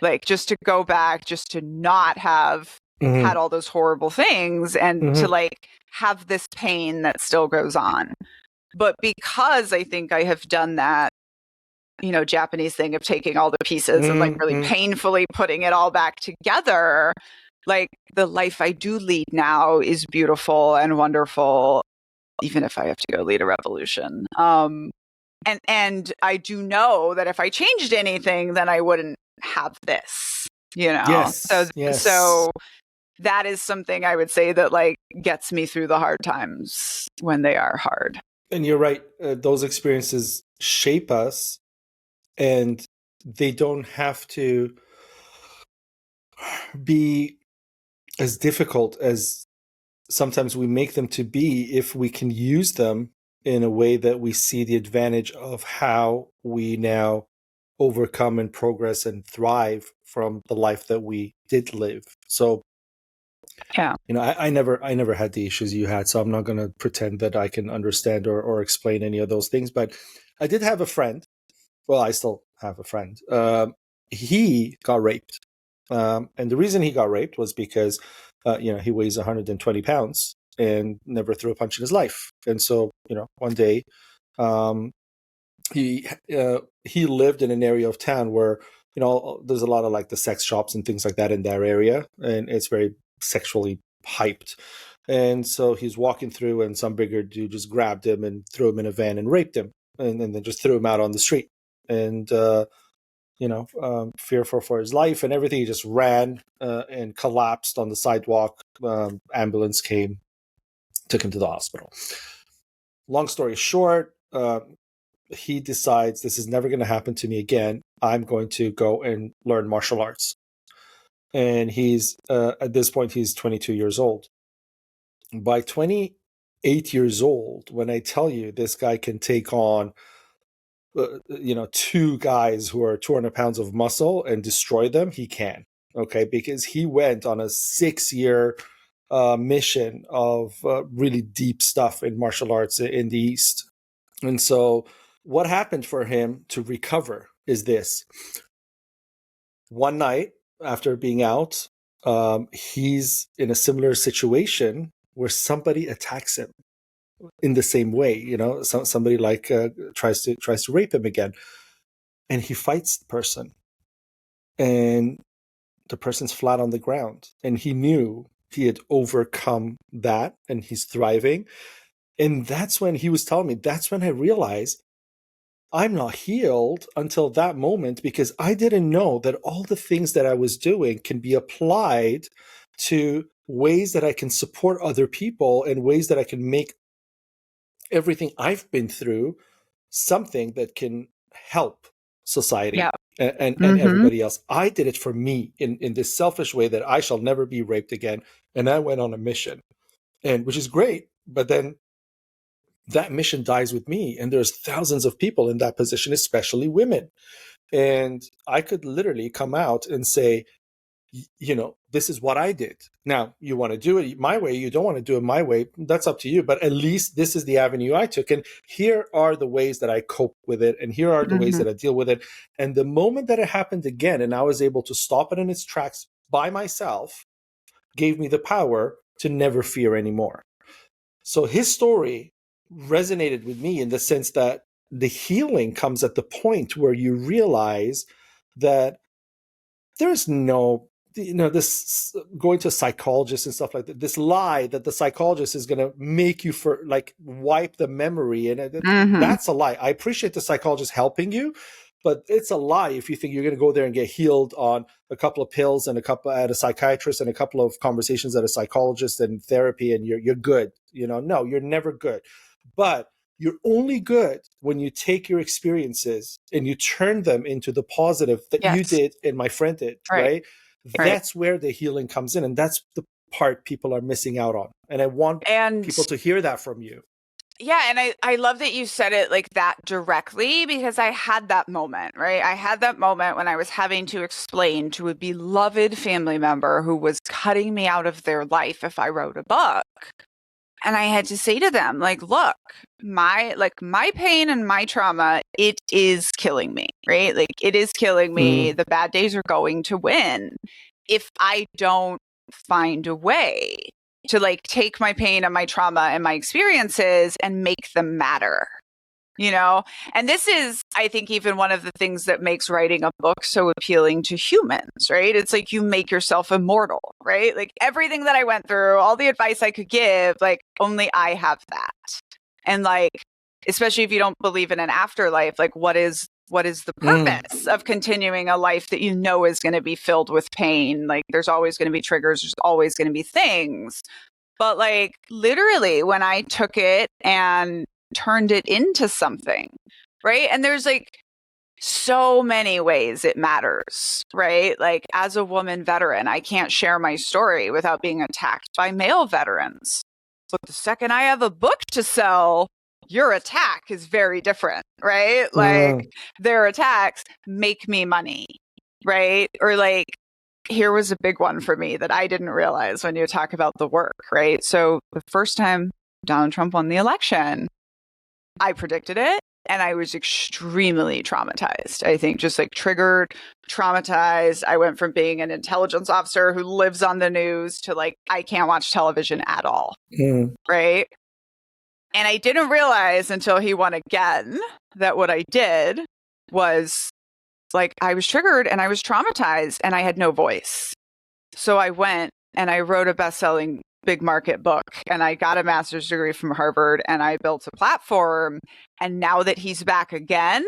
Like just to go back, just to not have had all those horrible things and to like have this pain that still goes on. But because I think I have done that, Japanese thing of taking all the pieces and like really painfully putting it all back together, like the life I do lead now is beautiful and wonderful, even if I have to go lead a revolution. And I do know that if I changed anything, then I wouldn't have this, Yes. So that is something I would say that like gets me through the hard times when they are hard. And you're right. Those experiences shape us, and they don't have to be as difficult as sometimes we make them to be if we can use them in a way that we see the advantage of how we now overcome and progress and thrive from the life that we did live. So yeah, I never had the issues you had, so I'm not going to pretend that I can understand or explain any of those things. But I did have a friend. Well, I still have a friend. He got raped. And the reason he got raped was because, he weighs 120 pounds and never threw a punch in his life. And so, one day, he lived in an area of town where, there's a lot of like the sex shops and things like that in that area. And it's very sexually hyped. And so he's walking through and some bigger dude just grabbed him and threw him in a van and raped him and then just threw him out on the street. And, fearful for his life and everything, he just ran and collapsed on the sidewalk. Ambulance came, took him to the hospital. Long story short, he decides this is never going to happen to me again. I'm going to go and learn martial arts. And he's, at this point, he's 22 years old. By 28 years old, when I tell you this guy can take on two guys who are 200 pounds of muscle and destroy them, he can. Okay, because he went on a 6-year mission of really deep stuff in martial arts in the East. And so what happened for him to recover is this. One night after being out, he's in a similar situation where somebody attacks him in the same way, somebody like tries to rape him again, and he fights the person, and the person's flat on the ground, and he knew he had overcome that and he's thriving. And that's when he was telling me, that's when I realized I'm not healed until that moment, because I didn't know that all the things that I was doing can be applied to ways that I can support other people and ways that I can make everything I've been through something that can help society. Yeah. And everybody else. I did it for me in this selfish way that I shall never be raped again. And I went on a mission, and which is great. But then that mission dies with me, and there's thousands of people in that position, especially women. And I could literally come out and say, this is what I did. Now, you want to do it my way, you don't want to do it my way, that's up to you. But at least this is the avenue I took. And here are the ways that I cope with it. And here are the ways that I deal with it. And the moment that it happened again, and I was able to stop it in its tracks by myself, gave me the power to never fear anymore. So his story resonated with me in the sense that the healing comes at the point where you realize that there's no, this going to a psychologist and stuff like that, this lie that the psychologist is going to make you wipe the memory. And that's a lie. I appreciate the psychologist helping you, but it's a lie if you think you're going to go there and get healed on a couple of pills and a couple at a psychiatrist and a couple of conversations at a psychologist and therapy, and you're good. No, you're never good. But you're only good when you take your experiences and you turn them into the positive that you did and my friend did, right? That's where the healing comes in. And that's the part people are missing out on. And I want people to hear that from you. Yeah. And I love that you said it like that directly, because I had that moment, right? I had that moment when I was having to explain to a beloved family member who was cutting me out of their life if I wrote a book. And I had to say to them, look, my pain and my trauma, it is killing me, right? It is killing me. The bad days are going to win if I don't find a way to take my pain and my trauma and my experiences and make them matter. And this is, I think, even one of the things that makes writing a book so appealing to humans, right? It's you make yourself immortal, right? Everything that I went through, all the advice I could give, only I have that. And especially if you don't believe in an afterlife, what is the purpose of continuing a life that is going to be filled with pain? There's always going to be triggers, there's always going to be things. But literally when I took it and turned it into something, right? And there's so many ways it matters, right? As a woman veteran, I can't share my story without being attacked by male veterans. But the second I have a book to sell, your attack is very different, right? Their attacks make me money, right? Or here was a big one for me that I didn't realize when you talk about the work, right? So the first time Donald Trump won the election, I predicted it, and I was extremely traumatized. I think just triggered, traumatized. I went from being an intelligence officer who lives on the news to I can't watch television at all. Right? And I didn't realize until he won again that what I did was I was triggered and I was traumatized and I had no voice. So I went and I wrote a best-selling big market book, and I got a master's degree from Harvard, and I built a platform. And now that he's back again,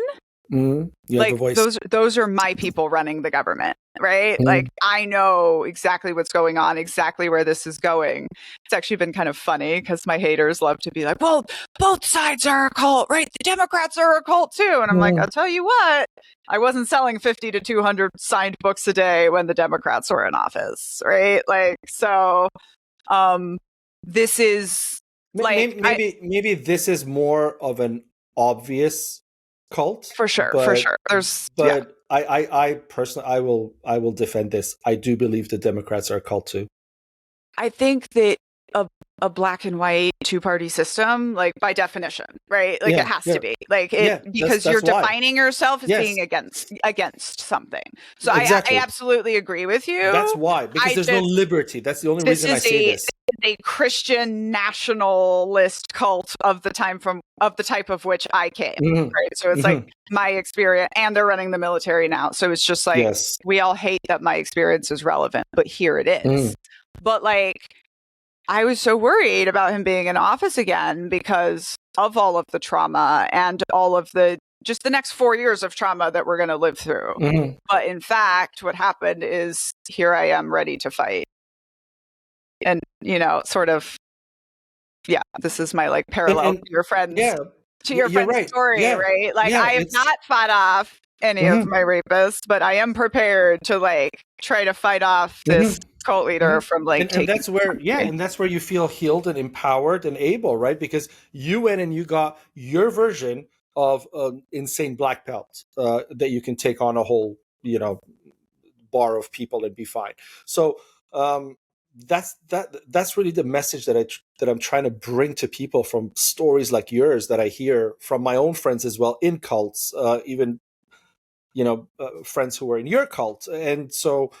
those are my people running the government, right? I know exactly what's going on, exactly where this is going. It's actually been kind of funny because my haters love to be well, both sides are a cult, right? The Democrats are a cult too. And I'm I'll tell you what, I wasn't selling 50 to 200 signed books a day when the Democrats were in office, right? This is maybe this is more of an obvious cult, for sure. I personally, I will defend this. I do believe the Democrats are a cult too. I think that a black and white two-party system, by definition, right? It has to be because you're defining yourself as being against something. So exactly. I absolutely agree with you. That's why, because there's no liberty. That's the only reason I say this. A Christian nationalist cult of the type of which I came, right? So it's my experience, and they're running the military now. So it's just we all hate that my experience is relevant, but here it is. But like, I was so worried about him being in office again because of all of the trauma and all of just the next 4 years of trauma that we're going to live through. Mm-hmm. But in fact, what happened is here I am ready to fight. And, sort of, yeah, this is my like parallel to your friend's, yeah, your you're friend's right. story, Yeah. right? Like, Yeah, I have not fought off any of my rapists, but I am prepared to like try to fight off this cult leader from like and taking. that's where and that's where you feel healed and empowered and able, right? Because you went and you got your version of insane black belt that you can take on a whole bar of people and be fine. So that's really the message that I'm trying to bring to people from stories like yours that I hear from my own friends as well in cults, even friends who are in your cult. And so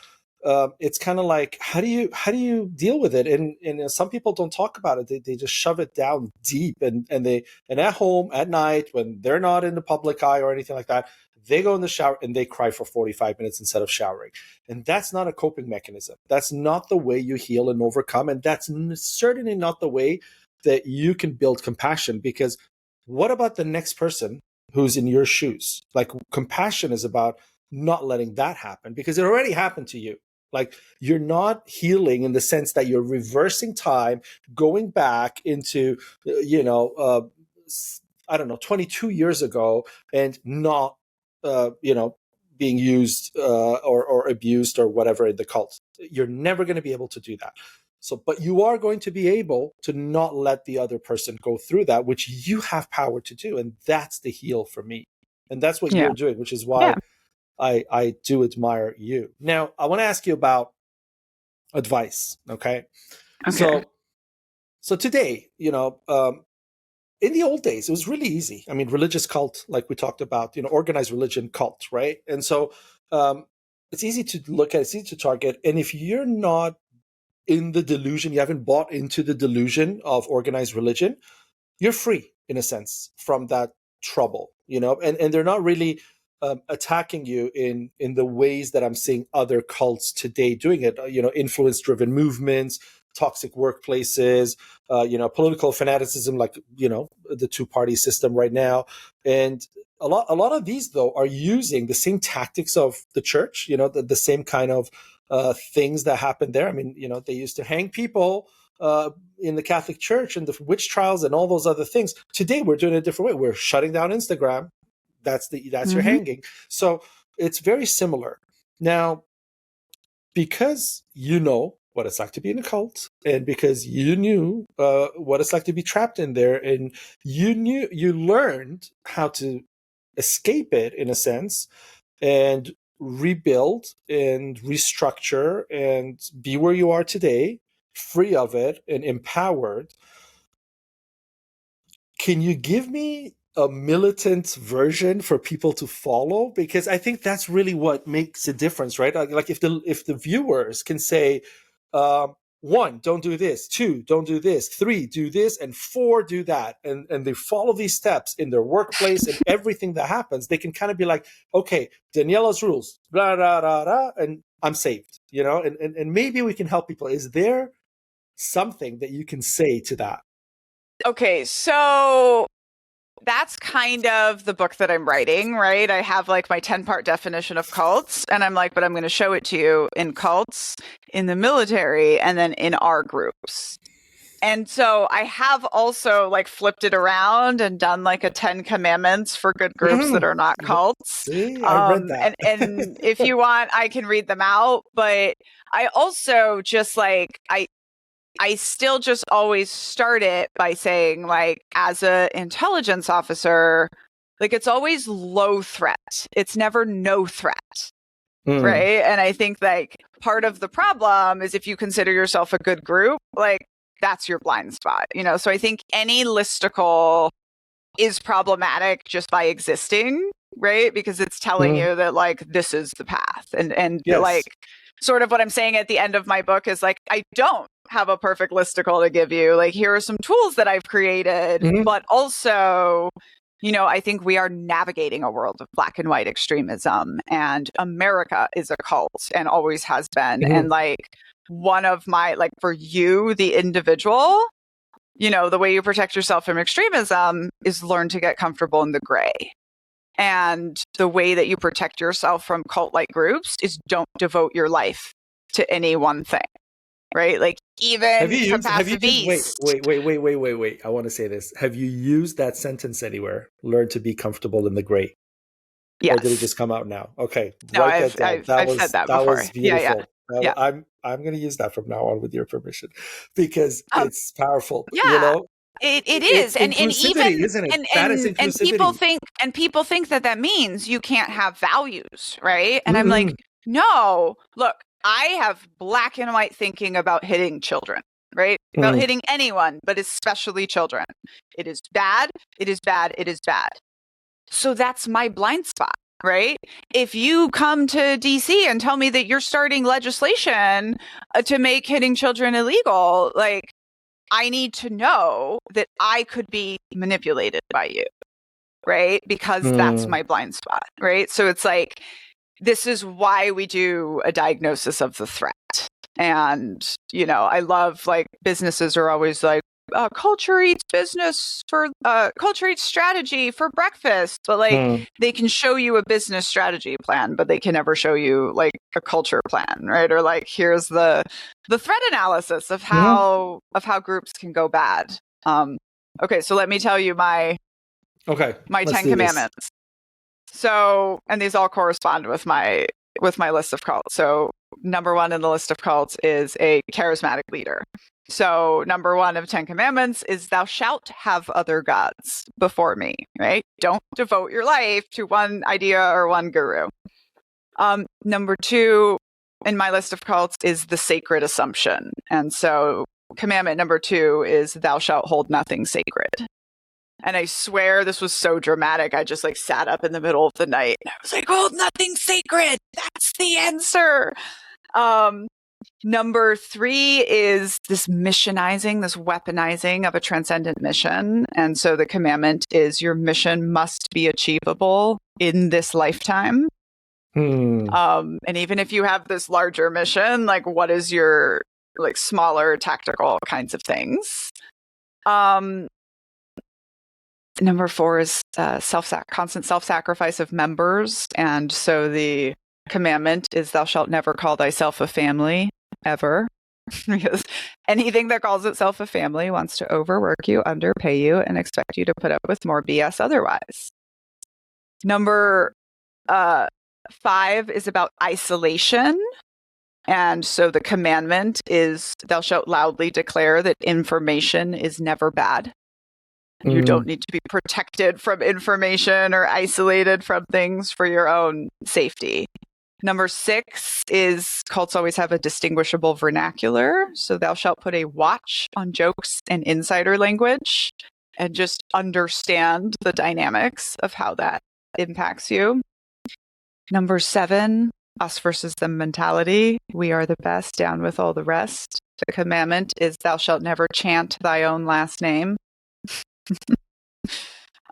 it's kind of like, how do you deal with it? And some people don't talk about it. They just shove it down deep, and at home at night when they're not in the public eye or anything like that, they go in the shower and they cry for 45 minutes instead of showering. And that's not a coping mechanism. That's not the way you heal and overcome. And that's certainly not the way that you can build compassion, because what about the next person who's in your shoes? Like, compassion is about not letting that happen, because it already happened to you. Like, you're not healing in the sense that you're reversing time, going back into, I don't know, 22 years ago, and not, being used or abused or whatever in the cult. You're never going to be able to do that. So, but you are going to be able to not let the other person go through that, which you have power to do. And that's the heal for me. And that's what you're doing, which is why I do admire you. Now, I want to ask you about advice. Okay. So today, in the old days, it was really easy. I mean, religious cult, like we talked about, organized religion cult, right? And so it's easy to look at, it's easy to target. And if you're not in the delusion, you haven't bought into the delusion of organized religion, you're free in a sense from that trouble, and they're not really attacking you in the ways that I'm seeing other cults today doing it, influence driven movements, toxic workplaces, political fanaticism, like, the two-party system right now. And a lot of these, though, are using the same tactics of the church, the same kind of things that happened there. I mean, they used to hang people in the Catholic Church and the witch trials and all those other things. Today, we're doing it a different way. We're shutting down Instagram. That's your hanging. So it's very similar. Now, because you know what it's like to be in a cult, and because you knew what it's like to be trapped in there, and you learned how to escape it in a sense, and rebuild and restructure and be where you are today, free of it and empowered. Can you give me a militant version for people to follow? Because I think that's really what makes a difference, right? Like if the viewers can say, 1, don't do this, 2, don't do this, 3, do this, and 4, do that, and they follow these steps in their workplace and everything that happens, they can kind of be like, okay, Daniella's rules, blah, blah, blah, blah, and I'm saved, and maybe we can help people. Is there something that you can say to that? Okay, so that's kind of the book that I'm writing, right? I have like my 10-part definition of cults, and I'm like, but I'm going to show it to you in cults, in the military, and then in our groups. And so I have also like flipped it around and done like a 10 commandments for good groups that are not cults. See, I read that. and if you want, I can read them out. But I also just like, I still just always start it by saying, like, as an intelligence officer, like, it's always low threat. It's never no threat. Right. And I think like part of the problem is if you consider yourself a good group, like that's your blind spot, So I think any listicle is problematic just by existing, right? Because it's telling you that like this is the path. And yes. Like sort of what I'm saying at the end of my book is like, I don't have a perfect listicle to give you. Like, here are some tools that I've created, but also, I think we are navigating a world of black and white extremism, and America is a cult and always has been. And like, one of my, like, for you, the individual, the way you protect yourself from extremism is learn to get comfortable in the gray. And the way that you protect yourself from cult-like groups is don't devote your life to any one thing, right? Like, even Compassiviste. Wait. I want to say this. Have you used that sentence anywhere? Learn to be comfortable in the gray. Yes. Or did it just come out now? Okay. No, Write that down. I've said that before. Was beautiful. Yeah. I'm going to use that from now on with your permission, because it's powerful. Yeah. It is, and inclusivity, isn't it? That is inclusivity. And people think that means you can't have values, right? And I'm like, no. Look, I have black and white thinking about hitting children, right? About hitting anyone, but especially children. It is bad. It is bad. It is bad. So that's my blind spot, right? If you come to DC and tell me that you're starting legislation to make hitting children illegal, like, I need to know that I could be manipulated by you, right? Because that's my blind spot, right? So it's like, this is why we do a diagnosis of the threat. And, I love, like, businesses are always like, culture eats strategy for breakfast. But, like, they can show you a business strategy plan, but they can never show you, like, a culture plan, right? Or, like, here's the threat analysis of how groups can go bad. Okay, so let me tell you my 10 commandments. So, and these all correspond with my list of cults. So, number 1 in the list of cults is a charismatic leader. So, number 1 of 10 commandments is thou shalt have other gods before me, right? Don't devote your life to one idea or one guru. Number 2 in my list of cults is the sacred assumption. And so, commandment number 2 is thou shalt hold nothing sacred. And I swear this was so dramatic. I just, like, sat up in the middle of the night and I was like, hold nothing sacred. That's the answer. Number 3 is this missionizing, this weaponizing of a transcendent mission. And so the commandment is your mission must be achievable in this lifetime. And even if you have this larger mission, like, what is your, like, smaller tactical kinds of things? Number 4 is constant self-sacrifice of members. And so the commandment is thou shalt never call thyself a family, ever. Because anything that calls itself a family wants to overwork you, underpay you, and expect you to put up with more BS otherwise. Number 5 is about isolation. And so the commandment is thou shalt loudly declare that information is never bad. You don't need to be protected from information or isolated from things for your own safety. Number 6 is cults always have a distinguishable vernacular. So thou shalt put a watch on jokes and insider language and just understand the dynamics of how that impacts you. Number 7, us versus them mentality. We are the best, down with all the rest. The commandment is thou shalt never chant thy own last name.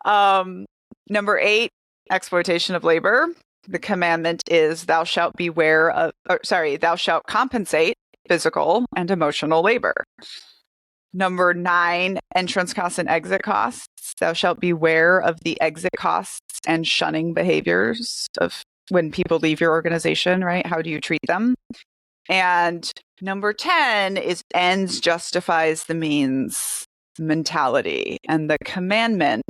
Number 8, exploitation of labor. The commandment is thou shalt thou shalt compensate physical and emotional labor. Number 9, entrance costs and exit costs. Thou shalt beware of the exit costs and shunning behaviors of when people leave your organization, right? How do you treat them? And number 10 is ends justifies the means mentality. And the commandment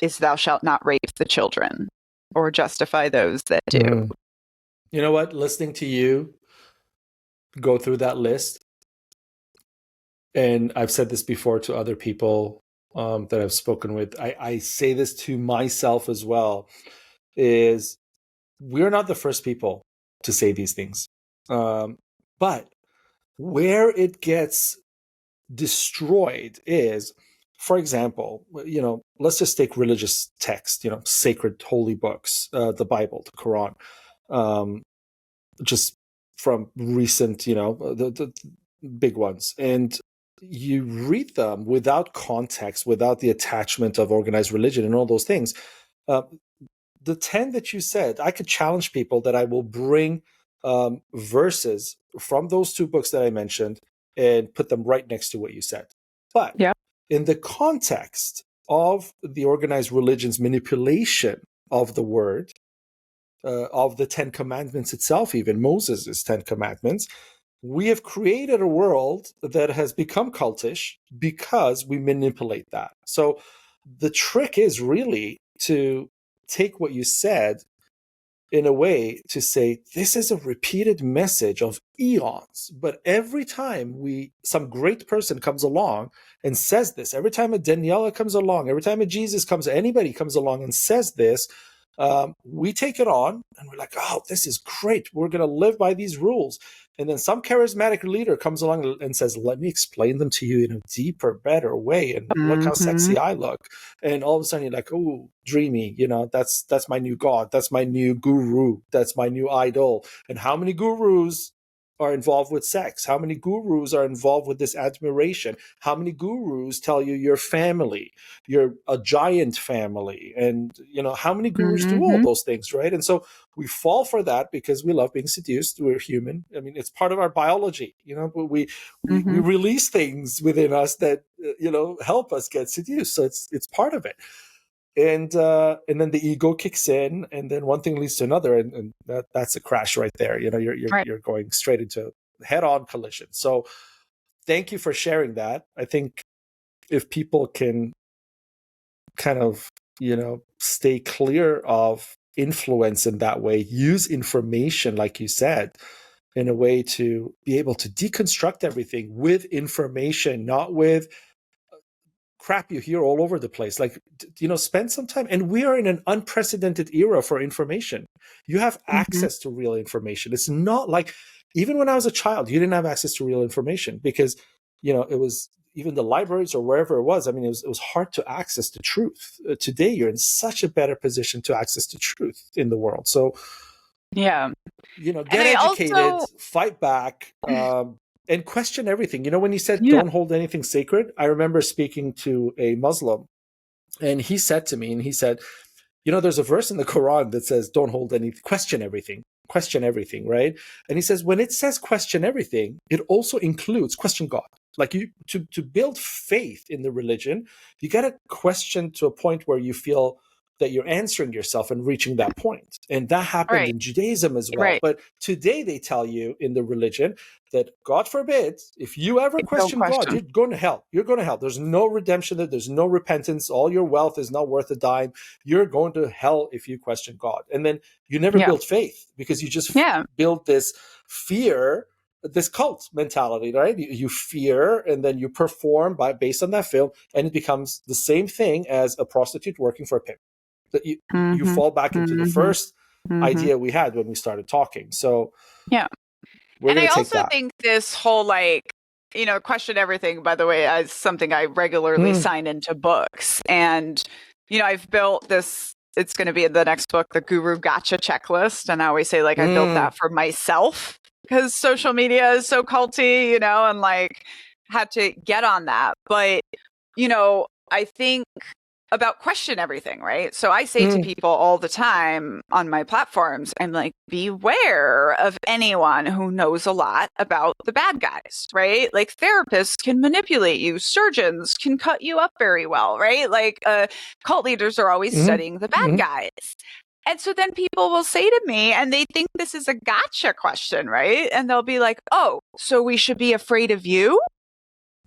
is thou shalt not rape the children or justify those that do. You know what? Listening to you go through that list, and I've said this before to other people that I've spoken with, I say this to myself as well, is we're not the first people to say these things. But where it gets destroyed is, for example, let's just take religious text, sacred holy books, the Bible, the Quran, just from recent, the big ones. And you read them without context, without the attachment of organized religion and all those things. The 10 that you said, I could challenge people that I will bring verses from those two books that I mentioned and put them right next to what you said. But Yeah. in the context of the organized religion's manipulation of the word, of the Ten Commandments itself, even Moses' Ten Commandments, we have created a world that has become cultish because we manipulate that. So the trick is really to take what you said in a way to say, this is a repeated message of eons. But every time some great person comes along and says this, every time a Daniella comes along, every time a Jesus comes, anybody comes along and says this, we take it on and we're like, oh, this is great. We're going to live by these rules. And then some charismatic leader comes along and says, let me explain them to you in a deeper, better way. And look how sexy I look. And all of a sudden you're like, oh, dreamy, that's my new God. That's my new guru. That's my new idol. And how many gurus are involved with sex? How many gurus are involved with this admiration? How many gurus tell you you're family, you're a giant family? And, how many gurus do all those things, right? And so we fall for that because we love being seduced. We're human. I mean, it's part of our biology. We release things within us that, help us get seduced. So it's part of it. And then the ego kicks in, and then one thing leads to another, and that's a crash right there. You're going straight into head-on collision. So thank you for sharing that. I think if people can kind of stay clear of influence in that way, use information like you said in a way to be able to deconstruct everything with information, not with crap you hear all over the place. Like, spend some time. And we are in an unprecedented era for information. You have access to real information. It's not like, even when I was a child, you didn't have access to real information because, it was even the libraries or wherever it was. I mean, it was hard to access the truth. Today, you're in such a better position to access the truth in the world. So, yeah, get educated, fight back, and question everything. When you said don't hold anything sacred, I remember speaking to a Muslim, and he said to me, there's a verse in the Quran that says don't hold question everything, right? And he says when it says question everything, it also includes question God. Like to build faith in the religion, you got to question to a point where you feel that you're answering yourself and reaching that point. And that happened in Judaism as well. But today they tell you in the religion that, God forbid, if you ever question God, you're going to hell. You're going to hell. There's no redemption there. There's no repentance. All your wealth is not worth a dime. You're going to hell if you question God. And then you never build faith because you just build this fear, this cult mentality, right? You fear and then you perform based on that film, and it becomes the same thing as a prostitute working for a pimp. That you fall back into the first idea we had when we started talking. So we're going to take that. I also think this whole question everything, by the way, is something I regularly sign into books. And, I've built this, it's going to be in the next book, the Guru Gotcha checklist. And I always say I built that for myself because social media is so culty, and had to get on that. But, I think about question everything, right? So I say to people all the time on my platforms, I'm like, beware of anyone who knows a lot about the bad guys, right? Like therapists can manipulate you, surgeons can cut you up very well, right? Like cult leaders are always studying the bad guys. And so then people will say to me, and they think this is a gotcha question, right? And they'll be like, oh, so we should be afraid of you?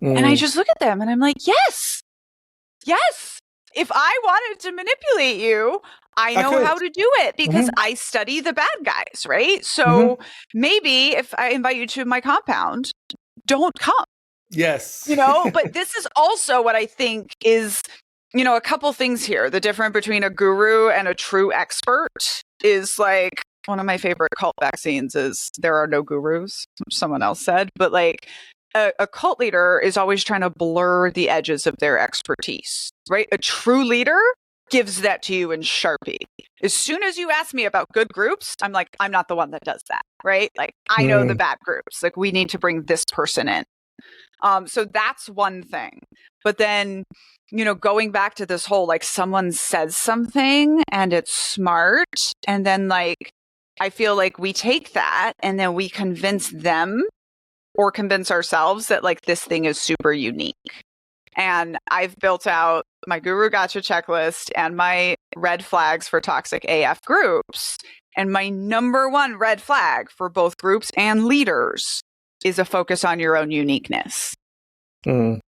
And I just look at them and I'm like, yes. If I wanted to manipulate you, I know how to do it because I study the bad guys, right? So maybe if I invite you to my compound, don't come. Yes. But this is also what I think is, a couple things here. The difference between a guru and a true expert is one of my favorite cult vaccines is there are no gurus, which someone else said, but a cult leader is always trying to blur the edges of their expertise, right? A true leader gives that to you in Sharpie. As soon as you ask me about good groups, I'm like, I'm not the one that does that, right? I know the bad groups. We need to bring this person in. So that's one thing. But then, going back to this whole, someone says something and it's smart, and then I feel like we take that and then we convince them or convince ourselves that like this thing is super unique. And I've built out my Guru Gotcha checklist and my red flags for toxic AF groups. And my number one red flag for both groups and leaders is a focus on your own uniqueness.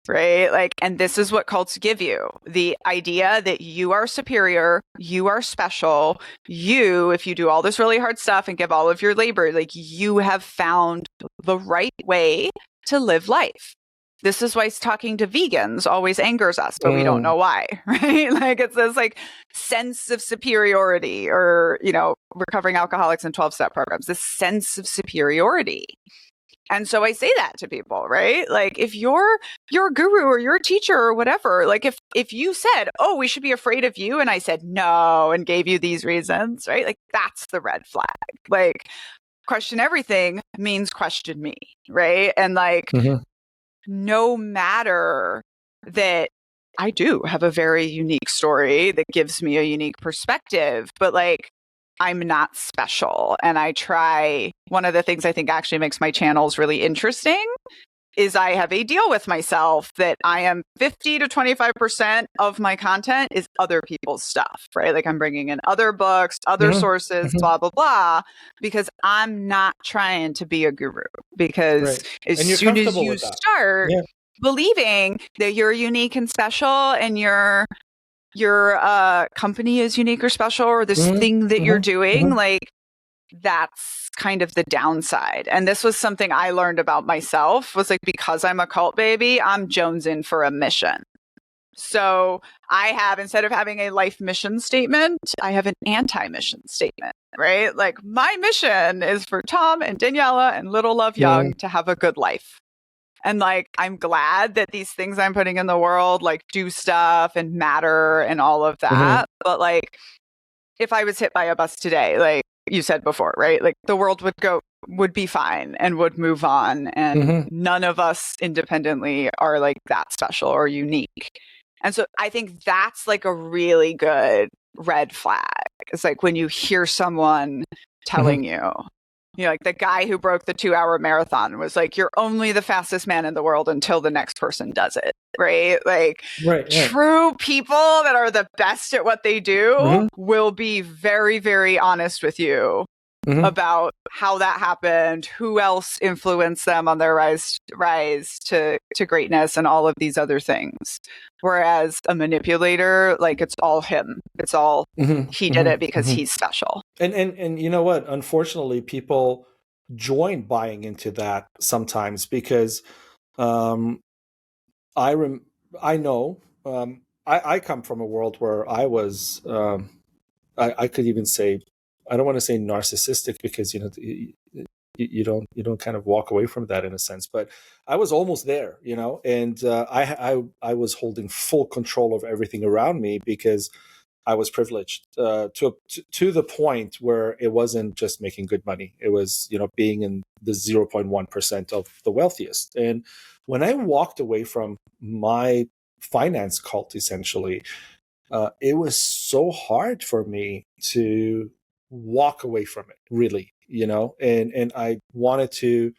Right? Like, and this is what cults give you. The idea that you are superior, you are special, you, if you do all this really hard stuff and give all of your labor, like you have found the right way to live life. This is why talking to vegans always angers us, but we don't know why, right? Like it's this like sense of superiority, or, you know, recovering alcoholics in 12-step programs, this sense of superiority. And so I say that to people, right? Like if you're your guru or your teacher or whatever, like if you said, oh, we should be afraid of you, and I said no and gave you these reasons, right? Like that's the red flag. Like question everything means question me, right? And like no matter that I do have a very unique story that gives me a unique perspective, but like I'm not special. And I try, one of the things I think actually makes my channels really interesting is I have a deal with myself that I am 50 to 25% of my content is other people's stuff, right? Like I'm bringing in other books, other sources, blah, blah, blah, because I'm not trying to be a guru. Because as soon as you start believing that you're unique and special and your company is unique or special, or this thing that you're doing, like that's kind of the downside. And this was something I learned about myself, was like, because I'm a cult baby, I'm jonesing for a mission. So I have, instead of having a life mission statement, I have an anti-mission statement, right? Like my mission is for Tom and Daniella and Little Love Young to have a good life. And like, I'm glad that these things I'm putting in the world, like do stuff and matter and all of that. But like, if I was hit by a bus today, like you said before, right? Like the world would be fine and would move on. And none of us independently are like that special or unique. And so I think that's like a really good red flag. It's like when you hear someone telling you, you know, like the guy who broke the 2-hour marathon was like, you're only the fastest man in the world until the next person does it, right? Like true people that are the best at what they do will be very, very honest with you about how that happened, who else influenced them on their rise to greatness and all of these other things. Whereas a manipulator, like it's all him. It's all he did it because he's special. And you know what? Unfortunately, people join buying into that sometimes because I know I come from a world where I was I could even say, I don't want to say narcissistic because you don't kind of walk away from that in a sense, but I was almost there, you know, and I was holding full control of everything around me because I was privileged to the point where it wasn't just making good money. It was, you know, being in the 0.1% of the wealthiest. And when I walked away from my finance cult, essentially, it was so hard for me to walk away from it, really, you know, and I wanted to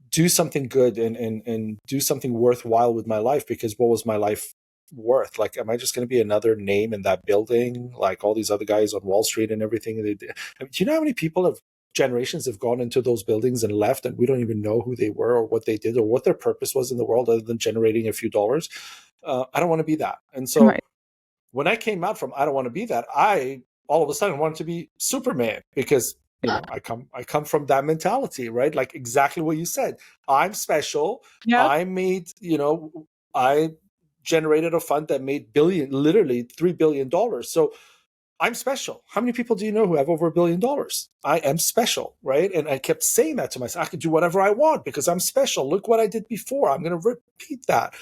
do something good and do something worthwhile with my life, because what was my life worth? Like, am I just going to be another name in that building, like all these other guys on Wall Street and everything? Do you know how many people have generations have gone into those buildings and left, and we don't even know who they were or what they did or what their purpose was in the world other than generating a few dollars? I don't want to be that. And so when I came out from I don't want to be that, I all of a sudden wanted to be Superman, because you know I come from that mentality, right? Like exactly what you said. I'm special. I made, you know, I generated a fund that made literally $3 billion. So I'm special. How many people do you know who have over $1 billion? I am special, right? And I kept saying that to myself. I can do whatever I want because I'm special. Look what I did before. I'm going to repeat that.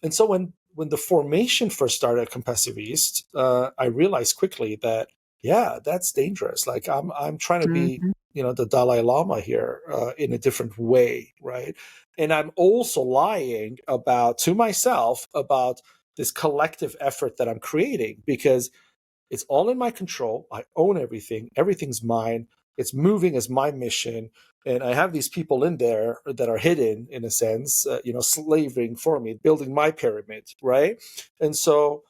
And so when the formation first started at Compassiviste, I realized quickly that, yeah, that's dangerous. Like I'm trying to be, you know, the Dalai Lama here in a different way, right? And I'm also lying to myself about this collective effort that I'm creating, because it's all in my control. I own everything. Everything's mine. It's moving as my mission. And I have these people in there that are hidden, in a sense, slaving for me, building my pyramid, right? And so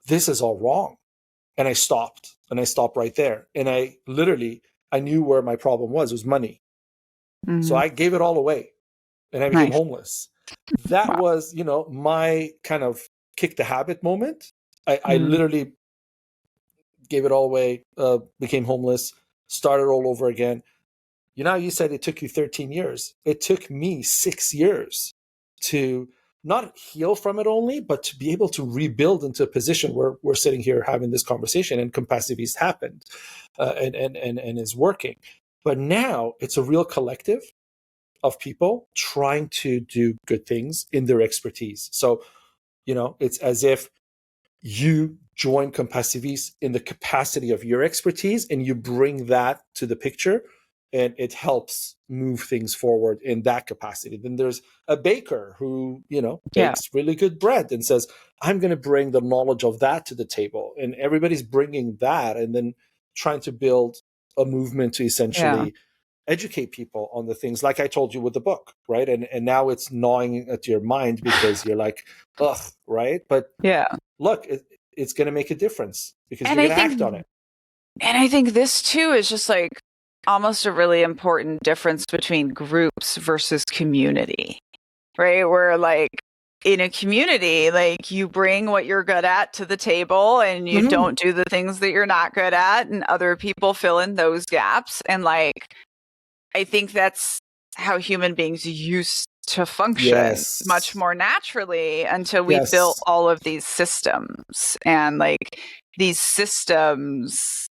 this is all wrong. And I stopped right there. And I knew where my problem was. It was money. So I gave it all away and I became homeless. That was, my kind of kick the habit moment. I literally gave it all away, became homeless, started all over again. You said it took you 13 years. It took me 6 years to not heal from it only, but to be able to rebuild into a position where we're sitting here having this conversation and Compassiviste happened and is working. But now it's a real collective of people trying to do good things in their expertise. So, it's as if you join Compassiviste in the capacity of your expertise and you bring that to the picture, and it helps move things forward in that capacity. Then there's a baker who, bakes really good bread and says, I'm going to bring the knowledge of that to the table. And everybody's bringing that and then trying to build a movement to essentially educate people on the things like I told you with the book, right? And now it's gnawing at your mind because you're like, ugh, right? But look, it's going to make a difference because you're going to act on it. And I think this too is just like almost a really important difference between groups versus community, right? Where like in a community, like you bring what you're good at to the table and you don't do the things that you're not good at, and other people fill in those gaps. And like, I think that's how human beings used to function much more naturally until we built all of these systems. And like these systems,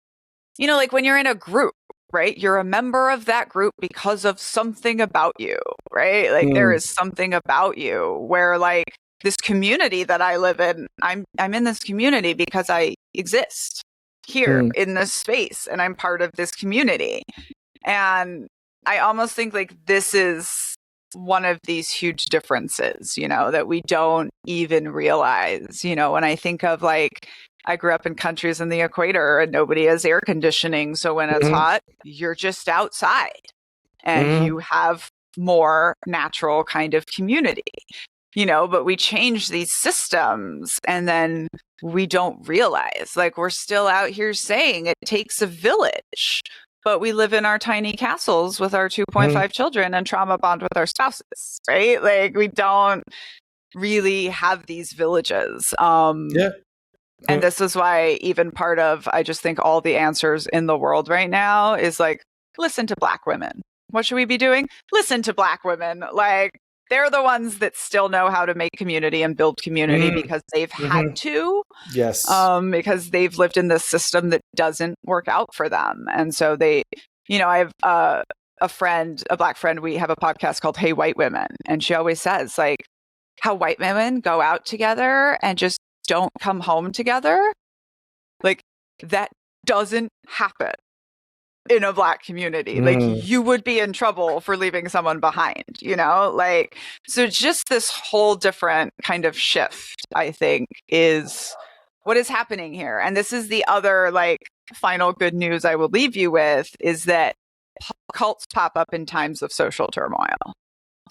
like when you're in a group, right? You're a member of that group because of something about you, right? Like there is something about you where like this community that I live in, I'm in this community because I exist here in this space and I'm part of this community. And I almost think like this is one of these huge differences, that we don't even realize, when I think of like, I grew up in countries in the equator and nobody has air conditioning. So when it's hot, you're just outside and you have more natural kind of community, but we change these systems and then we don't realize like we're still out here saying it takes a village. But we live in our tiny castles with our 2.5 children and trauma bond with our spouses, right? Like we don't really have these villages. And this is why even part of, I just think all the answers in the world right now is like, listen to Black women. What should we be doing? Listen to Black women. Like they're the ones that still know how to make community and build community because they've had to. Yes. Because they've lived in this system that doesn't work out for them. And so they, I have a Black friend, we have a podcast called Hey White Women. And she always says like how white women go out together and just don't come home together. Like that doesn't happen in a Black community. Like you would be in trouble for leaving someone behind, like, so just this whole different kind of shift, I think, is what is happening here. And this is the other like final good news I will leave you with is that cults pop up in times of social turmoil.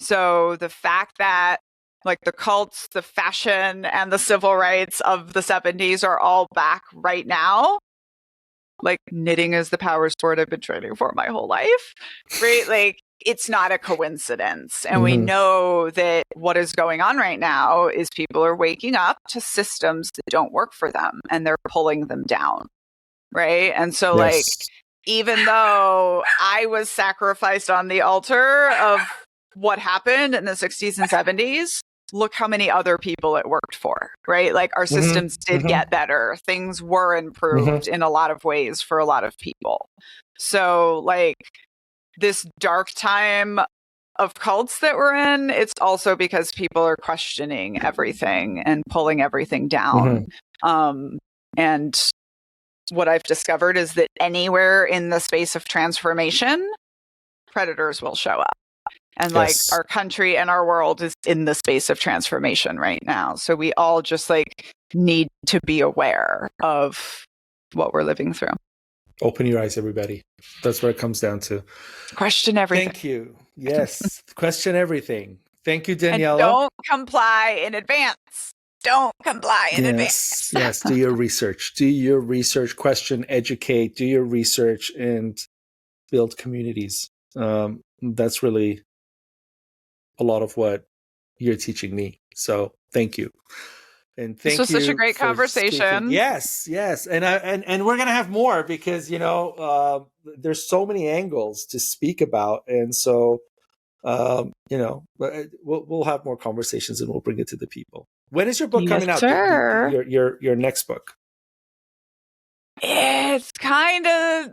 So the fact that like the cults, the fashion and the civil rights of the 70s are all back right now. Like knitting is the power sport I've been training for my whole life, right? Like it's not a coincidence. And we know that what is going on right now is people are waking up to systems that don't work for them and they're pulling them down, right? And so like, even though I was sacrificed on the altar of what happened in the 60s and 70s, look how many other people it worked for, right? Like our systems did get better. Things were improved in a lot of ways for a lot of people. So like this dark time of cults that we're in, it's also because people are questioning everything and pulling everything down. And what I've discovered is that anywhere in the space of transformation, predators will show up. And like our country and our world is in the space of transformation right now. So we all just like need to be aware of what we're living through. Open your eyes, everybody. That's what it comes down to. Question everything. Thank you. Yes. Question everything. Thank you, And Daniella. don't comply in advance. Don't comply in advance. Yes. Do your research. Do your research. Question, educate. Do your research and build communities. That's really a lot of what you're teaching me. So thank you. And thank This was you such a great for conversation. speaking. Yes. And we're going to have more because, there's so many angles to speak about. And so, we'll have more conversations and we'll bring it to the people. When is your book coming out? Sure. Your next book? It's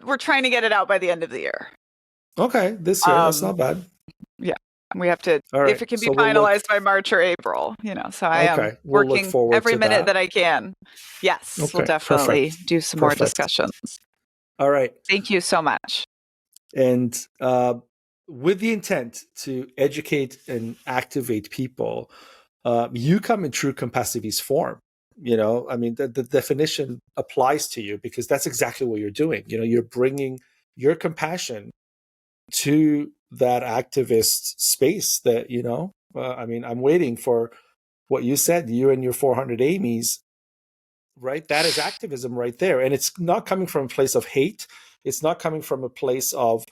we're trying to get it out by the end of the year. Okay. This year. That's not bad. Yeah. We have to, All if it can be finalized by March or April, so I am working every minute that I can. Yes, okay, we'll definitely do some more discussions. All right. Thank you so much. And with the intent to educate and activate people, you come in true Compassiviste form. The definition applies to you because that's exactly what you're doing. You're bringing your compassion to that activist space that, I'm waiting for what you said, you and your 400 Amy's, right? That is activism right there. And it's not coming from a place of hate. It's not coming from a place of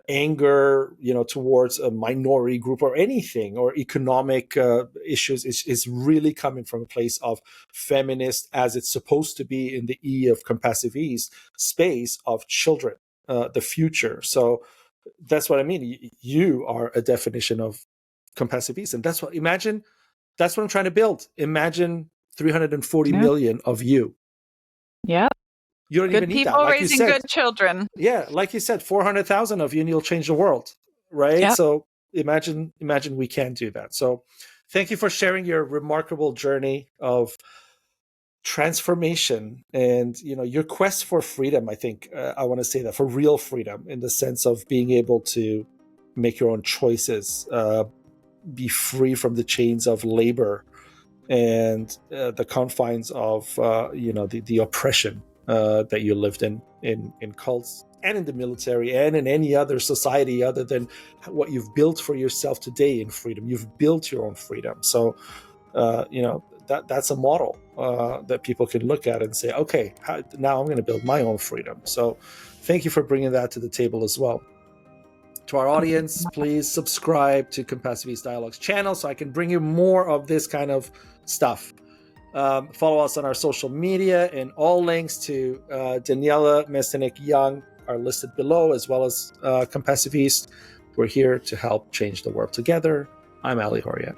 anger, towards a minority group or anything, or economic issues. It's really coming from a place of feminist, as it's supposed to be in the E of Compassiviste space of children, the future. So that's what I mean. You are a definition of Compassiviste. And that's what I'm trying to build. Imagine 340 million of you. Yeah. You don't good even need people that. Like raising you said, good children. Yeah, like you said, 400,000 of you and you'll change the world, right? Yep. So imagine we can do that. So thank you for sharing your remarkable journey of transformation and your quest for freedom. I think I want to say that, for real freedom, in the sense of being able to make your own choices, be free from the chains of labor and the confines of the oppression that you lived in cults and in the military and in any other society other than what you've built for yourself today in freedom. You've built your own freedom. So that's a model that people can look at and say, okay, now I'm going to build my own freedom. So thank you for bringing that to the table as well. To our audience, please subscribe to Compassiviste Dialogues channel so I can bring you more of this kind of stuff. Follow us on our social media, and all links to Daniella Mestyanek Young are listed below, as well as Compassiviste. We're here to help change the world together. I'm Ali Horiat.